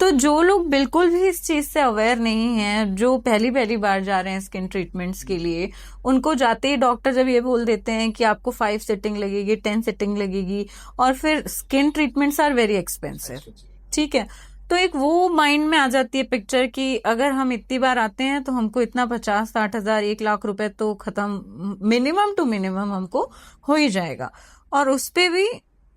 तो जो लोग बिल्कुल भी इस चीज से अवेयर नहीं है, जो पहली पहली बार जा रहे हैं स्किन ट्रीटमेंट्स के लिए, उनको जाते ही डॉक्टर जब ये बोल देते हैं कि आपको 5 सिटिंग लगेगी, 10 सिटिंग लगेगी, और फिर skin treatments are very expensive, ठीक है। तो एक वो माइंड में आ जाती है पिक्चर कि अगर हम इतनी बार आते हैं तो हमको इतना 50-60 हजार 1 लाख रुपए तो खत्म मिनिमम टू मिनिमम हमको हो ही जाएगा। और उस पे भी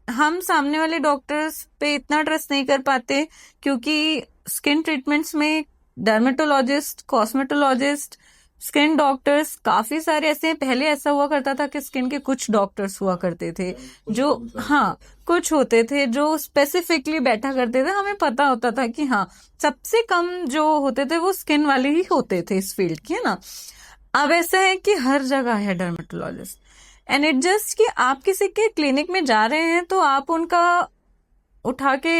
हम सामने वाले डॉक्टर्स पे इतना ट्रस्ट नहीं कर पाते, क्योंकि स्किन ट्रीटमेंट्स में डर्मेटोलॉजिस्ट, कॉस्मेटोलॉजिस्ट, स्किन डॉक्टर्स काफी सारे ऐसे हैं। पहले ऐसा हुआ करता था कि स्किन के कुछ डॉक्टर्स हुआ करते थे जो, हाँ, कुछ होते थे जो स्पेसिफिकली बैठा करते थे, हमें पता होता था कि हाँ सबसे कम जो होते थे वो स्किन वाले ही होते थे इस फील्ड के, है ना। अब ऐसा है कि हर जगह है डर्मेटोलॉजिस्ट, एंड इट जस्ट कि आप किसी के क्लिनिक में जा रहे हैं तो आप उनका उठा के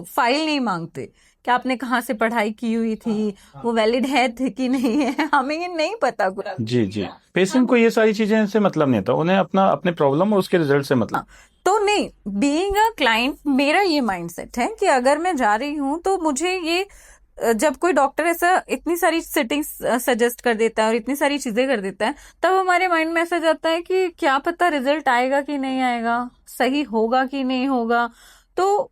फाइल नहीं मांगते कि आपने कहाँ से पढ़ाई की हुई थी, वो वैलिड है थे कि नहीं है, हमें ये नहीं पता कुछ। जी जी, पेशेंट को ये सारी चीजें से मतलब नहीं था, उन्हें अपना अपने प्रॉब्लम और उसके रिजल्ट से मतलब। तो नहीं, बीइंग अ क्लाइंट मेरा ये माइंडसेट है कि अगर मैं जा रही हूँ तो मुझे ये जब कोई डॉक्टर ऐसा इतनी सारी सेटिंग्स सजेस्ट कर देता है और इतनी सारी चीजें कर देता है, तब हमारे माइंड में ऐसा जाता है कि क्या पता रिजल्ट आएगा कि नहीं आएगा, सही होगा कि नहीं होगा। तो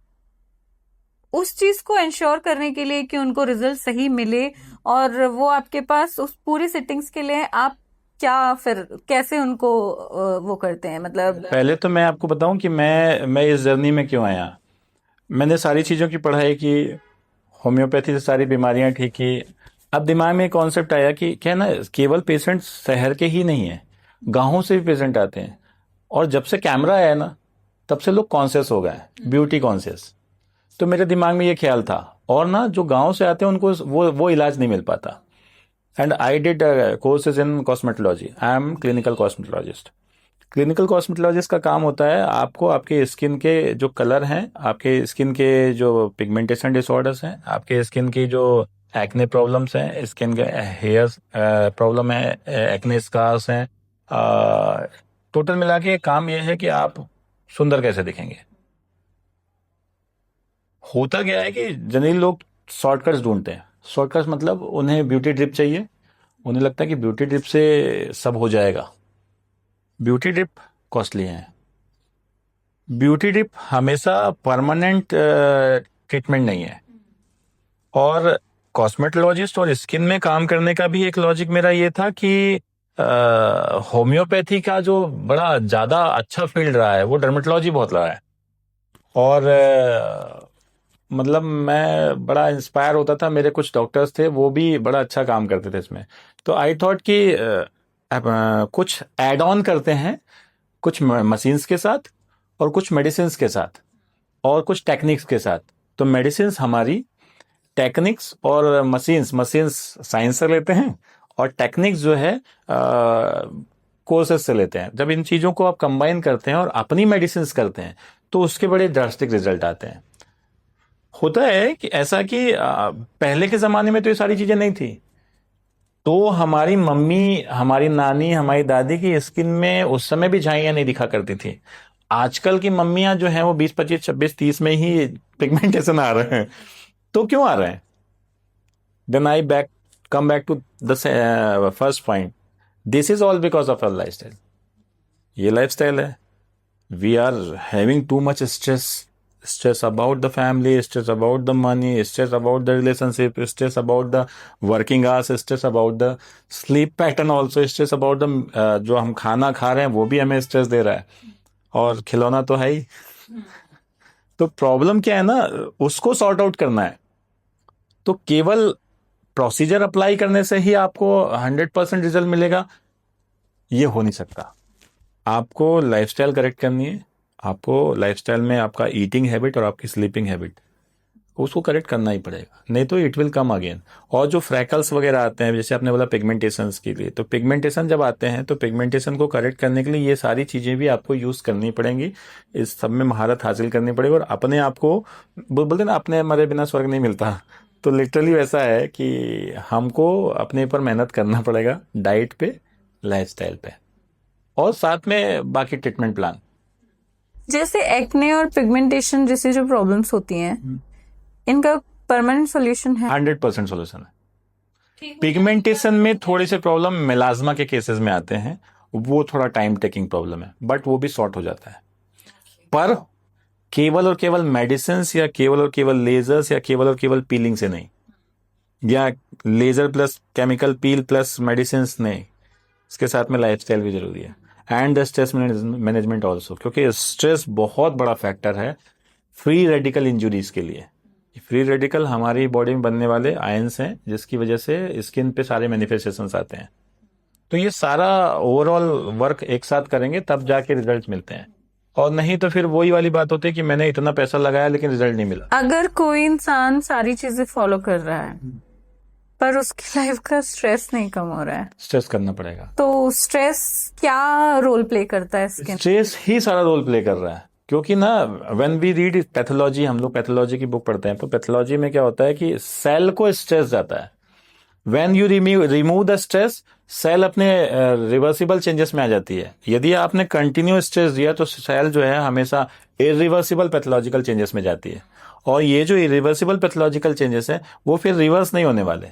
उस चीज को इंश्योर करने के लिए कि उनको रिजल्ट सही मिले और वो आपके पास उस पूरी सेटिंग्स के लिए आप क्या फिर कैसे उनको वो करते हैं, मतलब पहले तो मैं आपको बताऊं कि मैं इस जर्नी में क्यों आया। मैंने सारी चीज़ों की पढ़ाई की, होम्योपैथी से सारी बीमारियां ठीक की। अब दिमाग में कॉन्सेप्ट आया कि क्या ना, केवल पेशेंट शहर के ही नहीं है, गांवों से भी पेशेंट आते हैं। और जब से कैमरा आया ना, तब से लोग कॉन्शियस हो गए, ब्यूटी कॉन्शियस। तो मेरे दिमाग में ये ख्याल था, और ना जो गांव से आते हैं उनको वो इलाज नहीं मिल पाता। And I did courses in cosmetology, I am clinical cosmetologist. Clinical cosmetologist का काम होता है आपको आपके स्किन के जो कलर हैं, आपके स्किन के जो पिगमेंटेशन डिसऑर्डर्स हैं, आपके स्किन की जो एक्ने प्रॉब्लम्स हैं, स्किन के हेयर प्रॉब्लम है, एक्ने स्कार्स हैं, टोटल मिला के काम यह है कि आप सुंदर कैसे दिखेंगे। होता क्या है कि जनरली लोग शॉर्टकट्स ढूंढते हैं। शॉर्टकट्स मतलब उन्हें ब्यूटी ड्रिप चाहिए, उन्हें लगता है कि ब्यूटी ड्रिप से सब हो जाएगा। ब्यूटी ड्रिप कॉस्टली है, ब्यूटी ड्रिप हमेशा परमानेंट ट्रीटमेंट नहीं है। और कॉस्मेटोलॉजिस्ट और स्किन में काम करने का भी एक लॉजिक मेरा ये था कि होम्योपैथी का जो बड़ा ज़्यादा अच्छा फील्ड रहा है वो डर्मेटोलॉजी बहुत रहा है। और मतलब मैं बड़ा इंस्पायर होता था, मेरे कुछ डॉक्टर्स थे वो भी बड़ा अच्छा काम करते थे इसमें। तो आई थॉट कि कुछ ऐड ऑन करते हैं, कुछ मशीन्स के साथ और कुछ मेडिसिन्स के साथ और कुछ टेक्निक्स के साथ। तो मेडिसिन्स हमारी, टेक्निक्स और मशीन्स साइंस से लेते हैं, और टेक्निक्स जो है कोर्सेज से लेते हैं। जब इन चीज़ों को आप कंबाइन करते हैं और अपनी मेडिसिन्स करते हैं तो उसके बड़े ड्रास्टिक रिजल्ट आते हैं। होता है कि ऐसा कि पहले के ज़माने में तो ये सारी चीज़ें नहीं थी, तो हमारी मम्मी, हमारी नानी, हमारी दादी की स्किन में उस समय भी झाइयाँ नहीं दिखा करती थी। आजकल की मम्मियां जो हैं वो 20, 25, 26, 30 में ही पिगमेंटेशन आ रहे हैं। तो क्यों आ रहे हैं? Then I come back to the first point, this is all because of our lifestyle. ये लाइफस्टाइल है। We are having too much stress about the family, stress about the money, stress about the relationship, stress about the working hours, stress about the sleep pattern also, stress about the जो हम खाना खा रहे हैं वो भी हमें stress दे रहा है, और खिलौना तो है ही। तो प्रॉब्लम क्या है ना, उसको सॉर्ट आउट करना है। तो केवल प्रोसीजर अप्लाई करने से ही आपको 100% रिजल्ट मिलेगा, ये हो नहीं सकता। आपको लाइफस्टाइल करेक्ट करनी है। आपको लाइफस्टाइल में आपका ईटिंग हैबिट और आपकी स्लीपिंग हैबिट उसको करेक्ट करना ही पड़ेगा, नहीं तो इट विल कम अगेन। और जो फ्रैकल्स वगैरह आते हैं, जैसे आपने बोला पिगमेंटेशन के लिए, तो पिगमेंटेशन जब आते हैं तो पिगमेंटेशन को करेक्ट करने के लिए ये सारी चीज़ें भी आपको यूज़ करनी पड़ेंगी, इस सब में महारत हासिल करनी पड़ेगी। और अपने आप को बोलते ना, अपने मरे बिना स्वर्ग नहीं मिलता, तो लिटरली वैसा है कि हमको अपने ऊपर मेहनत करना पड़ेगा, डाइट पे, लाइफस्टाइल पे, और साथ में बाकी ट्रीटमेंट प्लान। जैसे एक्ने और पिगमेंटेशन जैसी जो प्रॉब्लम्स होती हैं, इनका परमानेंट सॉल्यूशन है? 100% सोल्यूशन है। पिगमेंटेशन में थोड़े से प्रॉब्लम मेलाज्मा के केसेस में आते हैं, वो थोड़ा टाइम टेकिंग प्रॉब्लम है, बट वो भी सॉर्ट हो जाता है। पर केवल और केवल मेडिसिन या केवल और केवल लेजर्स या केवल और केवल पीलिंग से नहीं, या laser plus chemical peel plus medicine नहीं, इसके साथ में लाइफस्टाइल भी जरूरी है, एंड स्ट्रेस मैनेजमेंट ऑल्सो, क्योंकि स्ट्रेस बहुत बड़ा फैक्टर है फ्री रेडिकल इंजुरीज के लिए। फ्री रेडिकल हमारी बॉडी में बनने वाले आयंस हैं, जिसकी वजह से स्किन पे सारे मैनिफेस्टेशंस आते हैं। तो ये सारा ओवरऑल वर्क एक साथ करेंगे तब जाके रिजल्ट मिलते हैं, और नहीं तो फिर वही वाली बात होती है कि मैंने इतना पैसा लगाया लेकिन रिजल्ट नहीं मिला। अगर कोई इंसान सारी चीजें फॉलो कर रहा है पर उसकी लाइफ का स्ट्रेस नहीं कम हो रहा है, स्ट्रेस करना पड़ेगा। तो स्ट्रेस क्या रोल प्ले करता है स्किन? स्ट्रेस ही सारा रोल प्ले कर रहा है, क्योंकि ना व्हेन वी रीड पैथोलॉजी, हम लोग पैथोलॉजी की बुक पढ़ते हैं, तो पैथोलॉजी में क्या होता है कि सेल को स्ट्रेस जाता है। When you remove the stress, cell अपने रिवर्सिबल चेंजेस में आ जाती है। यदि आपने कंटिन्यू स्ट्रेस दिया तो सेल जो है हमेशा इरिवर्सिबल पैथोलॉजिकल चेंजेस में जाती है, और ये जो इरिवर्सिबल पैथोलॉजिकल चेंजेस है वो फिर रिवर्स नहीं होने वाले।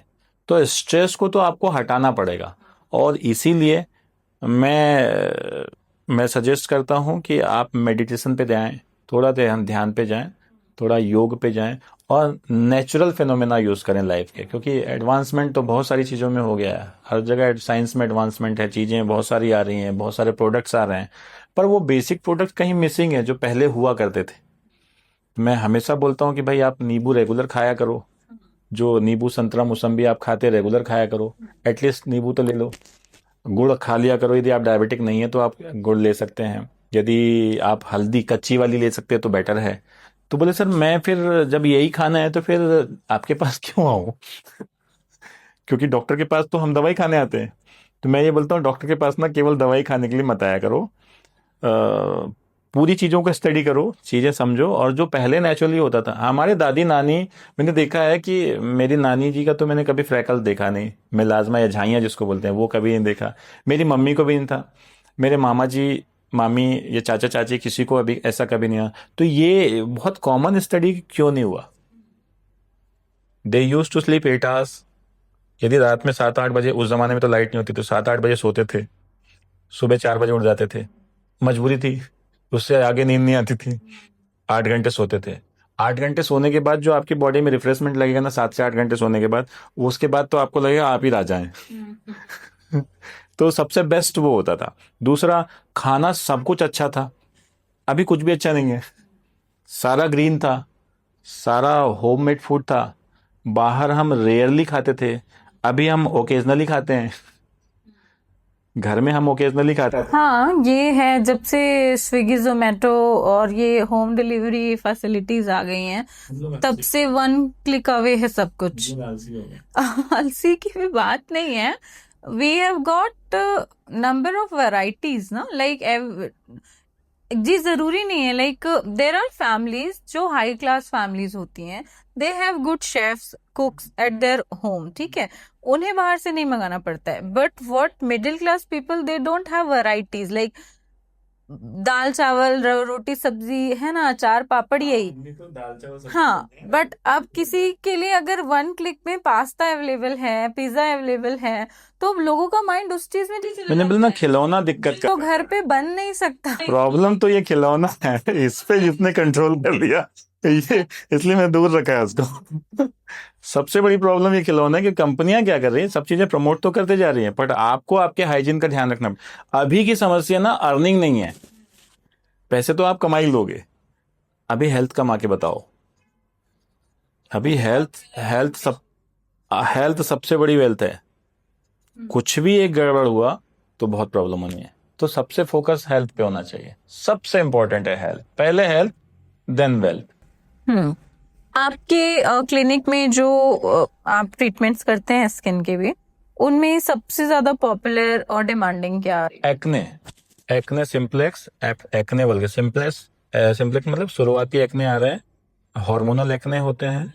तो स्ट्रेस को तो आपको हटाना पड़ेगा, और इसीलिए मैं सजेस्ट करता हूं कि आप मेडिटेशन पे जाएं, थोड़ा ध्यान पे जाएं, थोड़ा योग पे जाएं, और नेचुरल फिनोमेना यूज करें लाइफ के, क्योंकि एडवांसमेंट तो बहुत सारी चीज़ों में हो गया है, हर जगह साइंस में एडवांसमेंट है, चीज़ें बहुत सारी आ रही हैं, बहुत सारे प्रोडक्ट्स आ रहे हैं, पर वो बेसिक प्रोडक्ट कहीं मिसिंग है जो पहले हुआ करते थे। मैं हमेशा बोलता हूँ कि भाई आप नींबू रेगुलर खाया करो, जो नींबू संतरा मौसम्बी आप खाते रेगुलर खाया करो, एटलीस्ट नींबू तो ले लो। गुड़ खा लिया करो, यदि आप डायबिटिक नहीं है तो आप गुड़ ले सकते हैं, यदि आप हल्दी कच्ची वाली ले सकते हैं तो बेटर है। तो बोले सर मैं फिर जब यही खाना है तो फिर आपके पास क्यों आऊं? क्योंकि डॉक्टर के पास तो हम दवाई खाने आते हैं। तो मैं ये बोलता हूँ डॉक्टर के पास ना केवल दवाई खाने के लिए मत आया करो, पूरी चीज़ों को स्टडी करो, चीज़ें समझो, और जो पहले नेचुरली होता था, हमारे दादी नानी, मैंने देखा है कि मेरी नानी जी का तो मैंने कभी फ्रैकल देखा नहीं, मेलाज्मा या झाइयाँ जिसको बोलते हैं वो कभी नहीं देखा, मेरी मम्मी को भी नहीं था, मेरे मामा जी, मामी या चाचा चाची किसी को अभी ऐसा कभी नहीं हुआ। तो ये बहुत कॉमन स्टडी क्यों नहीं हुआ? दे यूज टू स्लीप 8 आवर्स। यदि रात में 7-8 बजे, उस जमाने में तो लाइट नहीं होती, तो 7-8 बजे सोते थे, सुबह 4 बजे उठ जाते थे, मजबूरी थी, उससे आगे नींद नहीं आती थी, 8 घंटे सोते थे। 8 घंटे सोने के बाद जो आपकी बॉडी में रिफ्रेशमेंट लगेगा ना, 7 से 8 घंटे सोने के बाद, उसके बाद तो आपको लगेगा आप ही राजा हैं। तो सबसे बेस्ट वो होता था। दूसरा, खाना सब कुछ अच्छा था, अभी कुछ भी अच्छा नहीं है। सारा ग्रीन था, सारा होममेड फूड था, बाहर हम रेयरली खाते थे, अभी हम ओकेजनली खाते हैं, घर में हम ओकेजनली खाते हैं। हाँ, ये है, जब से स्विगी जोमेटो और ये होम डिलीवरी फैसिलिटीज आ गई हैं, तब से 1 क्लिक अवे है सब कुछ। आलसी की भी बात नहीं है, we have got number of varieties ना, लाइक जी जरूरी नहीं है, लाइक देर आर फैमिलीज जो हाई क्लास फैमिलीज होती हैं, they have good chefs cooks at their home, ठीक है, उन्हें बाहर से नहीं मंगाना पड़ता है। But what middle class people, they don't have varieties, like dal chawal roti सब्जी है ना, अचार पापड़, यही। हाँ, बट अब किसी के लिए अगर 1 क्लिक में पास्ता अवेलेबल है, पिज्जा अवेलेबल है, तो अब लोगों का माइंड उस चीज में चला मैंने बोला ना, जाता है, खिलौना दिक्कत तो का घर पे बन नहीं सकता। प्रॉब्लम तो ये खिलौना है, इस पे जितने कंट्रोल कर लिया, ये इसलिए मैं दूर रखा है उसको। सबसे बड़ी प्रॉब्लम ये खिलौना है कि कंपनियां क्या कर रही हैं, सब चीजें प्रमोट तो करते जा रही हैं, बट आपको आपके हाइजीन का ध्यान रखना। अभी की समस्या ना अर्निंग नहीं है, पैसे तो आप कमा ही लोगे, अभी हेल्थ कमा के बताओ। अभी हेल्थ सबसे बड़ी वेल्थ है, कुछ भी एक गड़बड़ हुआ तो बहुत प्रॉब्लम होनी है। तो सबसे फोकस हेल्थ पे होना चाहिए, सबसे इंपॉर्टेंट है हेल्थ, पहले हेल्थ देन वेल्थ। आपके क्लिनिक में जो आप ट्रीटमेंट्स करते हैं स्किन के भी, उनमें सबसे ज्यादा पॉपुलर और डिमांडिंग क्या है? एक्ने, एक्ने सिम्प्लेक्स, एक्ने बोल के सिम्प्लेक्स, सिम्प्लेक्स मतलब शुरुआती एक्ने आ रहे हैं, हार्मोनल एक्ने होते हैं,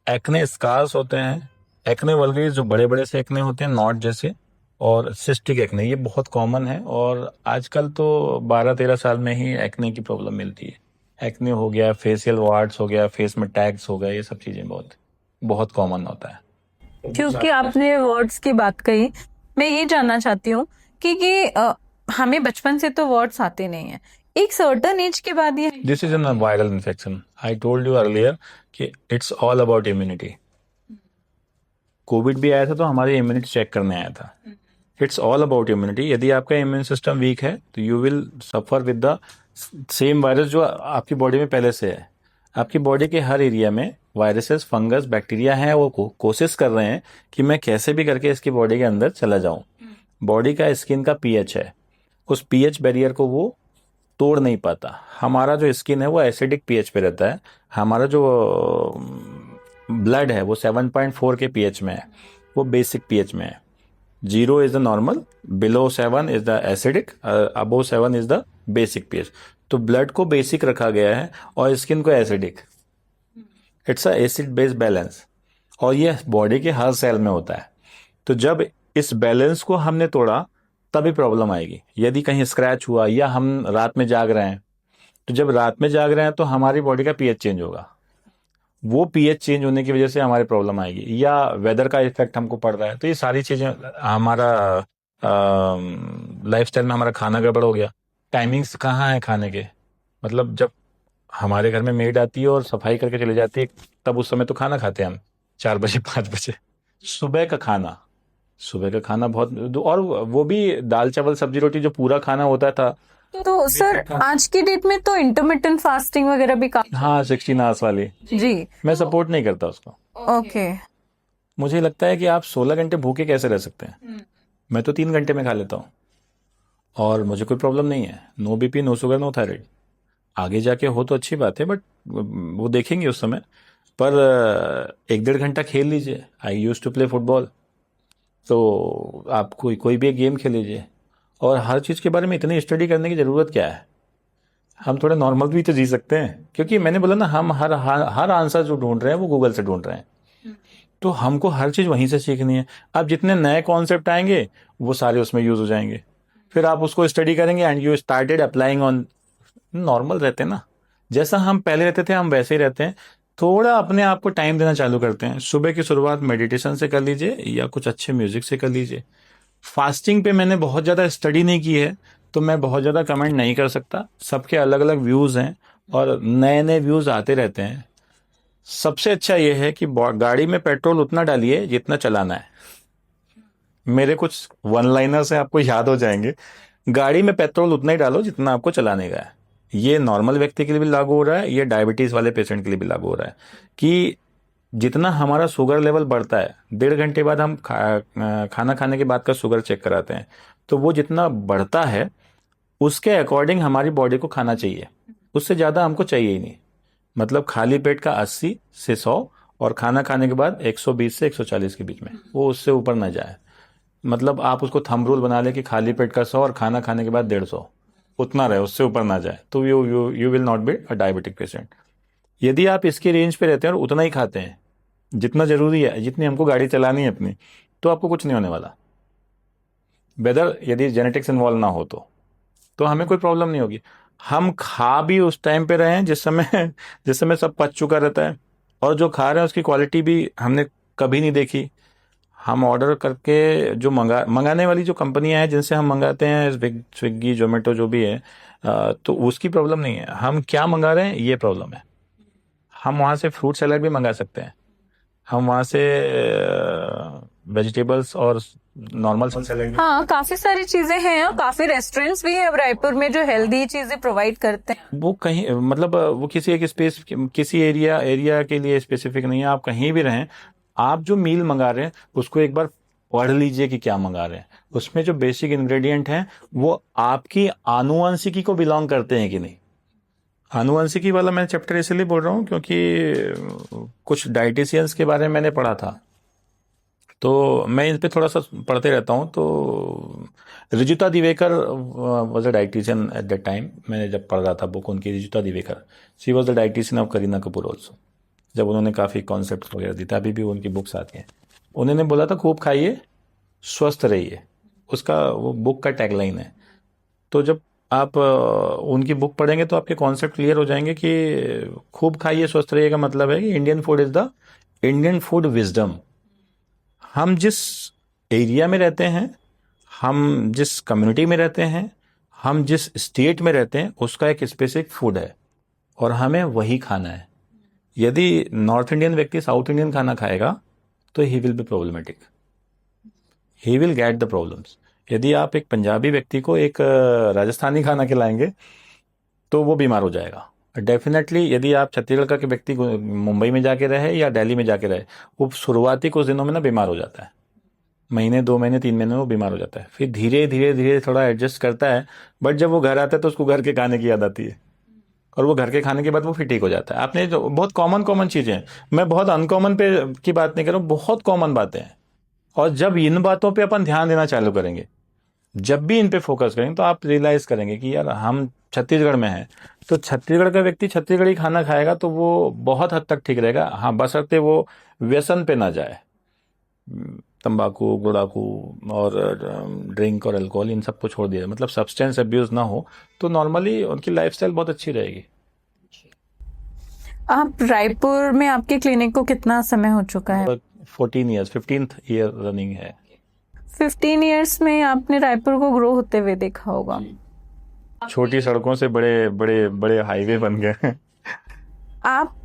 एक्ने स्कार्स होते हैं, एक्ने वल्गरिस जो बड़े बड़े से एक्ने होते हैं नॉट जैसे, और सिस्टिक एक्ने, ये बहुत कॉमन है। और आजकल तो 12-13 साल में ही एक्ने की प्रॉब्लम मिलती है। एक्ने हो गया, फेशियल वार्ड्स हो गया, फेस में टैग्स हो गया, ये सब चीजें बहुत बहुत कॉमन होता है। क्योंकि आपने वर्ड्स की बात कही, मैं ये जानना चाहती हूँ कि हमें बचपन से तो वर्ड्स आते नहीं है, एक सर्टेन एज के बाद ये this is an viral infection. I told you earlier कि it's all about immunity. COVID भी आया था तो हमारी इम्यूनिटी चेक करने आया था। It's all about immunity. यदि आपका इम्यून सिस्टम वीक है तो you will suffer with the same virus जो आपकी बॉडी में पहले से है। आपकी बॉडी के हर एरिया में वायरसेस, फंगस, बैक्टीरिया हैं, वो कोशिश कर रहे हैं कि मैं कैसे भी करके इसकी बॉडी के अंदर चला जाऊं। बॉडी का, स्किन का पीएच है, उस पीएच बैरियर को वो तोड़ नहीं पाता। हमारा जो स्किन है वो एसिडिक पीएच पे रहता है। हमारा जो ब्लड है वो 7.4 के पीएच में है, वो बेसिक पीएच में है। 0 is the normal, below 7 is the acidic, above 7 is the basic pH. तो ब्लड को बेसिक रखा गया है और स्किन को acidic. It's a acid base balance, और ये बॉडी के हर सेल में होता है। तो जब इस बैलेंस को हमने तोड़ा तभी प्रॉब्लम आएगी। यदि कहीं स्क्रैच हुआ या हम रात में जाग रहे हैं, तो जब रात में जाग रहे हैं तो हमारी बॉडी का पीएच चेंज होगा। वो पीएच चेंज होने की वजह से हमारी प्रॉब्लम आएगी, या वेदर का इफेक्ट हमको पड़ रहा है। तो ये सारी चीजें, हमारा लाइफस्टाइल में हमारा खाना गड़बड़ हो गया। टाइमिंग्स कहाँ है खाने के, मतलब जब हमारे घर में मेड आती है और सफाई करके चली जाती है, तब उस समय तो खाना खाते हैं हम 4 बजे 5 बजे। सुबह का खाना, सुबह का खाना बहुत, और वो भी दाल चावल सब्जी रोटी जो पूरा खाना होता था। तो सर आज की डेट में तो इंटरमिटेंट फास्टिंग वगैरह भी हाँ, 16 आवर्स वाली, जी, मैं सपोर्ट नहीं करता उसको। ओके। मुझे लगता है कि आप 16 घंटे भूखे कैसे रह सकते हैं। मैं तो 3 घंटे में खा लेता हूँ और मुझे कोई प्रॉब्लम नहीं है। No BP, no sugar, no thyroid. आगे जाके हो तो अच्छी बात है, बट वो देखेंगे उस समय। पर 1-1.5 घंटा खेल लीजिए। आई यूज टू प्ले फुटबॉल, तो आप कोई भी एक गेम खेल लीजिए। और हर चीज़ के बारे में इतनी स्टडी करने की ज़रूरत क्या है। हम थोड़ा नॉर्मल भी तो जी सकते हैं, क्योंकि मैंने बोला ना, हम हर आंसर जो ढूंढ रहे हैं वो गूगल से ढूंढ रहे हैं। तो हमको हर चीज़ वहीं से सीखनी है। अब जितने नए कॉन्सेप्ट आएंगे वो सारे उसमें यूज हो जाएंगे, फिर आप उसको स्टडी करेंगे and you started applying on. Normal रहते हैं ना, जैसा हम पहले रहते थे हम वैसे ही रहते हैं। थोड़ा अपने आप को टाइम देना चालू करते हैं। सुबह की शुरुआत मेडिटेशन से कर लीजिए या कुछ अच्छे म्यूजिक से कर लीजिए। फास्टिंग पे मैंने बहुत ज़्यादा स्टडी नहीं की है, तो मैं बहुत ज़्यादा कमेंट नहीं कर सकता। सबके अलग अलग व्यूज़ हैं और नए नए व्यूज़ आते रहते हैं। सबसे अच्छा ये है कि गाड़ी में पेट्रोल उतना डालिए जितना चलाना है। मेरे कुछ वन लाइनर्स हैं, आपको याद हो जाएंगे। गाड़ी में पेट्रोल उतना ही डालो जितना आपको चलाने का है। ये नॉर्मल व्यक्ति के लिए भी लागू हो रहा है, ये डायबिटीज वाले पेशेंट के लिए भी लागू हो रहा है। कि जितना हमारा शुगर लेवल बढ़ता है, 1.5 घंटे बाद हम खाना खाने के बाद का शुगर चेक कराते हैं, तो वो जितना बढ़ता है उसके अकॉर्डिंग हमारी बॉडी को खाना चाहिए। उससे ज़्यादा हमको चाहिए ही नहीं। मतलब खाली पेट का 80 से 100, और खाना खाने के बाद 120 से 140 के बीच में, वो उससे ऊपर ना जाए। मतलब आप उसको थंब रूल बना ले कि खाली पेट का 100 और खाना खाने के बाद 150, उतना रहे, उससे ऊपर ना जाए। तो you will not be a diabetic patient. यदि आप इसके रेंज पे रहते हैं और उतना ही खाते हैं जितना जरूरी है, जितनी हमको गाड़ी चलानी है अपनी, तो आपको कुछ नहीं होने वाला। वेदर यदि जेनेटिक्स इन्वॉल्व ना हो तो हमें कोई प्रॉब्लम नहीं होगी। हम खा भी उस टाइम पे रहे हैं जिस समय सब पच चुका रहता है, और जो खा रहे हैं उसकी क्वालिटी भी हमने कभी नहीं देखी। हम ऑर्डर करके जो मंगाने वाली जो कंपनियां हैं जिनसे हम मंगाते हैं, स्विगी, जोमेटो, जो भी है, तो उसकी प्रॉब्लम नहीं है। हम क्या मंगा रहे हैं ये प्रॉब्लम है। हम वहाँ से फ्रूट सैलेड भी मंगा सकते हैं, हम वहाँ से वेजिटेबल्स और नॉर्मल सैलेड। हाँ, काफी सारी चीजें हैं और काफी रेस्टोरेंट्स भी हैं रायपुर में जो हेल्दी चीजें प्रोवाइड करते हैं। वो कहीं, मतलब वो किसी एक स्पेस, किसी एरिया के लिए स्पेसिफिक नहीं है। आप कहीं भी रहें, आप जो मील मंगा रहे हैं उसको एक बार पढ़ लीजिए कि क्या मंगा रहे हैं। उसमें जो बेसिक इंग्रेडिएंट हैं वो आपकी आनुवंशिकी को बिलोंग करते हैं कि नहीं। आनुवंशिकी वाला मैं चैप्टर इसलिए बोल रहा हूँ क्योंकि कुछ डाइटिशियंस के बारे में मैंने पढ़ा था, तो मैं इन पे थोड़ा सा पढ़ते रहता हूँ। तो Rujuta Diwekar was a dietitian at that time, मैंने जब पढ़ रहा था बुक उनकी, Rujuta Diwekar, she was the dietitian of Kareena Kapoor also. जब उन्होंने काफ़ी कॉन्सेप्ट वगैरह दिए थे, अभी भी उनकी बुक्स आती हैं। उन्होंने बोला था खूब खाइए, स्वस्थ रहिए, उसका वो बुक का टैगलाइन है। तो जब आप उनकी बुक पढ़ेंगे तो आपके कॉन्सेप्ट क्लियर हो जाएंगे कि खूब खाइए स्वस्थ रहिए का मतलब है कि Indian food is the Indian food wisdom. हम जिस एरिया में रहते हैं, हम जिस कम्युनिटी में रहते हैं, हम जिस स्टेट में रहते हैं, उसका एक स्पेसिफिक फूड है और हमें वही खाना है। यदि नॉर्थ इंडियन व्यक्ति साउथ इंडियन खाना खाएगा तो he will be problematic, he will get the problems. यदि आप एक पंजाबी व्यक्ति को एक राजस्थानी खाना खिलाएंगे तो वो बीमार हो जाएगा डेफिनेटली। यदि आप छत्तीसगढ़ का के व्यक्ति को मुंबई में जाके रहे या दिल्ली में जाके रहे, वो शुरुआती कुछ दिनों में ना बीमार हो जाता है, महीने 2 महीने 3 महीने में वो बीमार हो जाता है, फिर धीरे धीरे धीरे थोड़ा एडजस्ट करता है। बट जब वो घर आता है तो उसको घर के खाने की याद आती है, और वो घर के खाने के बाद वो फिर ठीक हो जाता है। आपने जो बहुत कॉमन कॉमन चीजें हैं, मैं बहुत अनकॉमन पे की बात नहीं कर रहा हूँ, बहुत कॉमन बातें हैं। और जब इन बातों पे अपन ध्यान देना चालू करेंगे, जब भी इन पे फोकस करेंगे, तो आप रियलाइज करेंगे कि यार हम छत्तीसगढ़ में हैं, तो छत्तीसगढ़ का व्यक्ति छत्तीसगढ़ी खाना खाएगा तो वो बहुत हद तक ठीक रहेगा। हाँ, बशर्ते वो व्यसन पे ना जाए, तंबाकू, गुड़ाकू और ड्रिंक और अल्कोहल, इन सबको छोड़ दिया, मतलब सब्सटेंस अब्यूज ना हो, तो नॉर्मली उनकी लाइफस्टाइल बहुत अच्छी रहेगी। आप रायपुर में आपके क्लिनिक को कितना समय हो चुका है? 14 ईयर्स, 15th ईयर रनिंग है। 15 इयर्स में आपने रायपुर को ग्रो होते हुए देखा होगा। छोटी सड़कों से बड़े बड़े बड़े हाईवे बन गए हैं। आप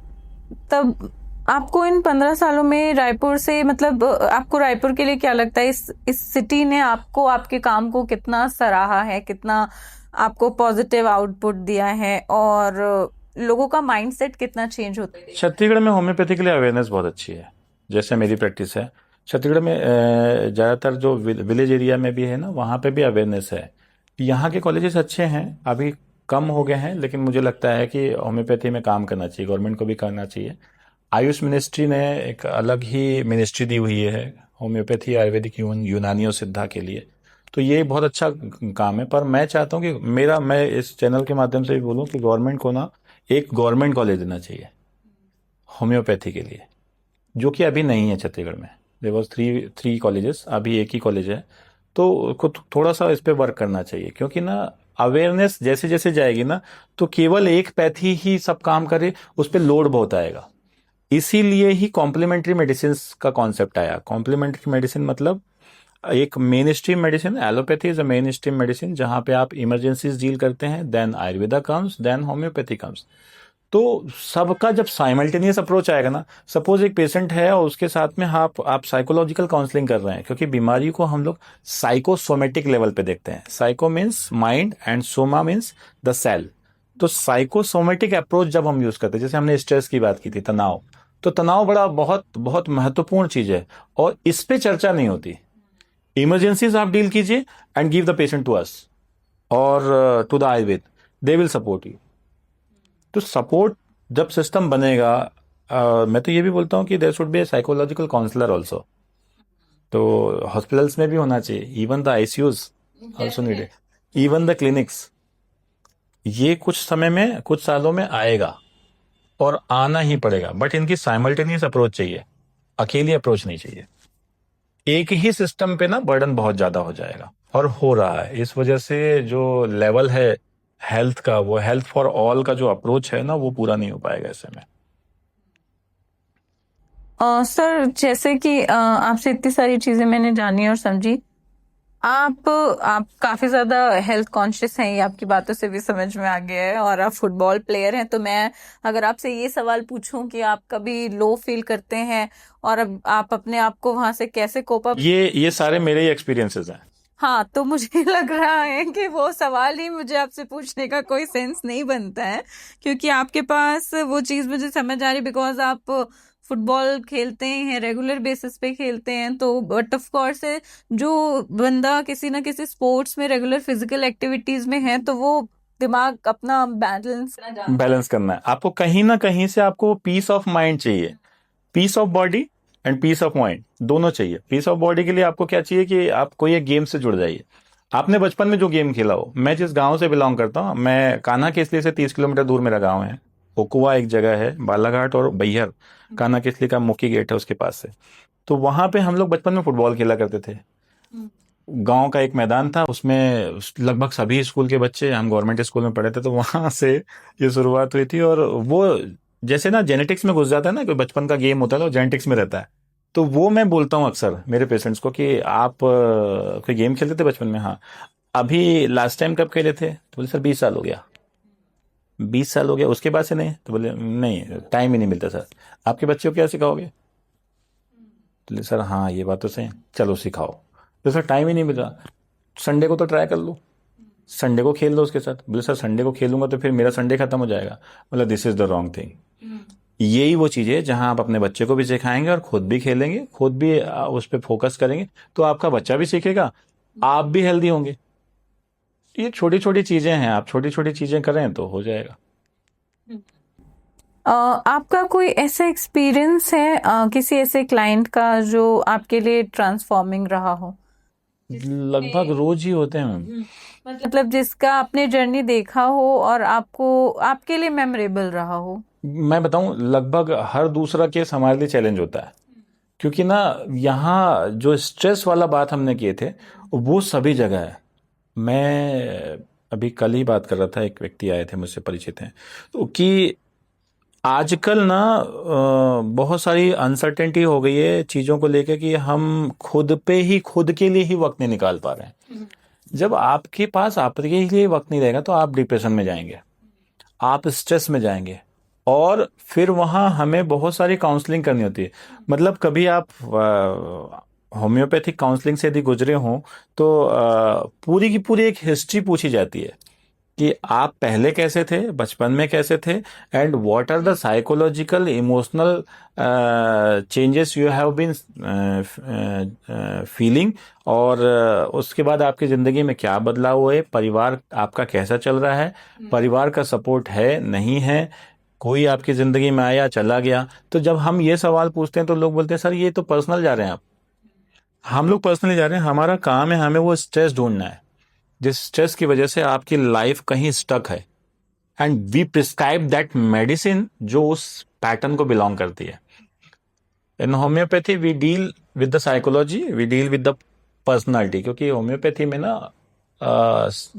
तब आपको इन 15 सालों में रायपुर से, मतलब आपको रायपुर के लिए क्या लगता है, इस सिटी ने आपको, आपके काम को कितना सराहा है, कितना आपको पॉजिटिव आउटपुट दिया है, और लोगों का माइंडसेट कितना चेंज होता है? छत्तीसगढ़ में होम्योपैथी के लिए अवेयरनेस बहुत अच्छी है। जैसे मेरी प्रैक्टिस है छत्तीसगढ़ में, ज़्यादातर जो विलेज एरिया में भी है ना, वहाँ पे भी अवेयरनेस है। यहाँ के कॉलेजेस अच्छे हैं, अभी कम हो गए हैं, लेकिन मुझे लगता है कि होम्योपैथी में काम करना चाहिए, गवर्नमेंट को भी करना चाहिए। आयुष मिनिस्ट्री ने एक अलग ही मिनिस्ट्री दी हुई है होम्योपैथी, आयुर्वेदिक, यूनानी और सिद्धा के लिए, तो ये बहुत अच्छा काम है। पर मैं चाहता हूँ कि मैं इस चैनल के माध्यम से भी बोलूँ कि गवर्नमेंट को ना एक गवर्नमेंट कॉलेज देना चाहिए होम्योपैथी के लिए, जो कि अभी नहीं है छत्तीसगढ़ में। देयर वॉज थ्री कॉलेजेस, अभी एक ही कॉलेज है। तो कुछ थोड़ा सा इस पे वर्क करना चाहिए, क्योंकि ना अवेयरनेस जैसे जैसे जाएगी ना, तो केवल एक पैथी ही सब काम करे, उस पर लोड बहुत आएगा। इसीलिए ही कॉम्प्लीमेंट्री मेडिसिन का कॉन्सेप्ट आया। कॉम्प्लीमेंट्री मेडिसिन मतलब एक mainstream medicine, allopathy is a mainstream medicine, जहां पे आप इमरजेंसीज डील करते हैं, then Ayurveda comes, then homeopathy comes. तो सबका जब साइमल्टेनियस अप्रोच आएगा ना, सपोज एक पेशेंट है और उसके साथ में आप साइकोलॉजिकल काउंसलिंग कर रहे हैं, क्योंकि बीमारी को हम लोग साइकोसोमेटिक लेवल पे देखते हैं। Psycho means mind and soma means the cell. तो साइकोसोमेटिक अप्रोच जब हम यूज करते हैं, जैसे हमने स्ट्रेस की बात की थी, तनाव, तो तनाव बड़ा बहुत बहुत महत्वपूर्ण चीज है और इस पे चर्चा नहीं होती। इमरजेंसीज आप डील कीजिए and give the patient to us और to the Ayurveda, they will support you. तो सपोर्ट जब सिस्टम बनेगा, मैं तो ये भी बोलता हूँ कि there should be a psychological counsellor also. तो हॉस्पिटल्स में भी होना चाहिए, even the ICUs also needed, even the clinics. ये कुछ समय में, कुछ सालों में आएगा और आना ही पड़ेगा, बट इनकी साइमल्टेनियस अप्रोच चाहिए, अकेली अप्रोच नहीं चाहिए। एक ही सिस्टम पे ना बर्डन बहुत ज्यादा हो जाएगा, और हो रहा है। इस वजह से जो लेवल है हेल्थ का, वो हेल्थ फॉर ऑल का जो अप्रोच है ना, वो पूरा नहीं हो पाएगा ऐसे में। सर, जैसे कि आपसे इतनी सारी चीजें मैंने जानी और समझी, आप काफी ज्यादा हेल्थ कॉन्शियस हैं, ये आपकी बातों से भी समझ में आ गया है, और आप फुटबॉल प्लेयर हैं। तो मैं अगर आपसे ये सवाल पूछूं कि आप कभी लो फील करते हैं और अब आप अपने आप को वहां से कैसे कोप अप, ये सारे मेरे ही एक्सपीरियंसेस हैं। हाँ, तो मुझे लग रहा है कि वो सवाल ही मुझे आपसे पूछने का कोई सेंस नहीं बनता है, क्योंकि आपके पास वो चीज मुझे समझ आ रही, बिकॉज आप फुटबॉल खेलते हैं, रेगुलर बेसिस पे खेलते हैं। तो बट ऑफ कोर्स जो बंदा किसी ना किसी स्पोर्ट्स में, रेगुलर फिजिकल एक्टिविटीज में है, तो वो दिमाग अपना बैलेंस करना है आपको, कहीं ना कहीं से आपको पीस ऑफ माइंड चाहिए, peace of body and peace of mind, दोनों चाहिए। पीस ऑफ बॉडी के लिए आपको क्या चाहिए कि आप कोई एक गेम से जुड़ जाइए। आपने बचपन में जो गेम खेला हो, मैं जिस गांव से बिलोंग करता हूँ, मैं कान्हा केसली से 30 किलोमीटर दूर मेरा गांव है, ओकुआ एक जगह है, बालाघाट और बैहर, कान्हा केसली का मुख्य गेट है उसके पास से। तो वहां पे हम लोग बचपन में फुटबॉल खेला करते थे। गांव का एक मैदान था, उसमें लगभग सभी स्कूल के बच्चे, हम गवर्नमेंट स्कूल में पढ़े थे, तो वहां से ये शुरुआत हुई थी। और वो जैसे ना जेनेटिक्स में घुस जाता है ना, कोई बचपन का गेम होता है तो जेनेटिक्स में रहता है। तो वो मैं बोलता हूँ अक्सर मेरे पेशेंट्स को कि आप कोई गेम खेलते थे बचपन में? हाँ। अभी लास्ट टाइम कब खेले थे? तो बोले सर 20 साल हो गया। 20 साल हो गया, उसके बाद से नहीं? तो बोले नहीं, टाइम ही नहीं मिलता सर। आपके बच्चे को क्या सिखाओगे? बोले सर हाँ ये बात तो सही है, चलो सिखाओ। तो सर टाइम ही नहीं मिल रहा। संडे को तो ट्राई कर लो, संडे को खेल लो उसके साथ। बोले सर संडे को खेलूंगा तो फिर मेरा संडे खत्म हो जाएगा। मतलब this is the wrong thing. यही वो चीज है जहां आप अपने बच्चे को भी सिखाएंगे और खुद भी खेलेंगे, खुद भी उस पर फोकस करेंगे, तो आपका बच्चा भी सीखेगा, आप भी हेल्दी होंगे। ये छोटी छोटी चीजें हैं, आप छोटी छोटी चीजें करें तो हो जाएगा। आपका कोई ऐसा एक्सपीरियंस है किसी ऐसे क्लाइंट का जो आपके लिए ट्रांसफॉर्मिंग रहा हो? लगभग रोज ही होते हैं मैम। मतलब जिसका आपने जर्नी देखा हो और आपको आपके लिए मेमोरेबल रहा हो? मैं बताऊं, लगभग हर दूसरा केस हमारे लिए चैलेंज होता है, क्योंकि ना यहाँ जो स्ट्रेस वाला बात हमने किए थे वो सभी जगह है। मैं अभी कल ही बात कर रहा था, एक व्यक्ति आए थे मुझसे परिचित हैं, तो कि आजकल ना बहुत सारी अनसर्टेनिटी हो गई है चीज़ों को लेके कि हम खुद पे ही, खुद के लिए ही वक्त नहीं निकाल पा रहे हैं। जब आपके पास आपके लिए वक्त नहीं रहेगा तो आप डिप्रेशन में जाएंगे, आप स्ट्रेस में जाएंगे, और फिर वहां हमें बहुत सारी काउंसलिंग करनी होती है। मतलब कभी आप होम्योपैथिक काउंसलिंग से यदि गुजरे हों तो पूरी की पूरी एक हिस्ट्री पूछी जाती है कि आप पहले कैसे थे, बचपन में कैसे थे, and what are the psychological emotional changes you have been feeling, और उसके बाद आपकी ज़िंदगी में क्या बदलाव हुए, परिवार आपका कैसा चल रहा है, परिवार का सपोर्ट है नहीं है, कोई आपकी ज़िंदगी में आया चला गया। तो जब हम ये सवाल पूछते हैं तो लोग बोलते हैं सर ये तो पर्सनल जा रहे हैं आप। हम लोग पर्सनली जा रहे हैं, हमारा काम है हमें वो स्ट्रेस ढूंढना है जिस स्ट्रेस की वजह से आपकी लाइफ कहीं स्टक है, and we prescribe that medicine जो उस पैटर्न को बिलोंग करती है। In homeopathy we deal with the psychology, we deal with the personality, क्योंकि होम्योपैथी में ना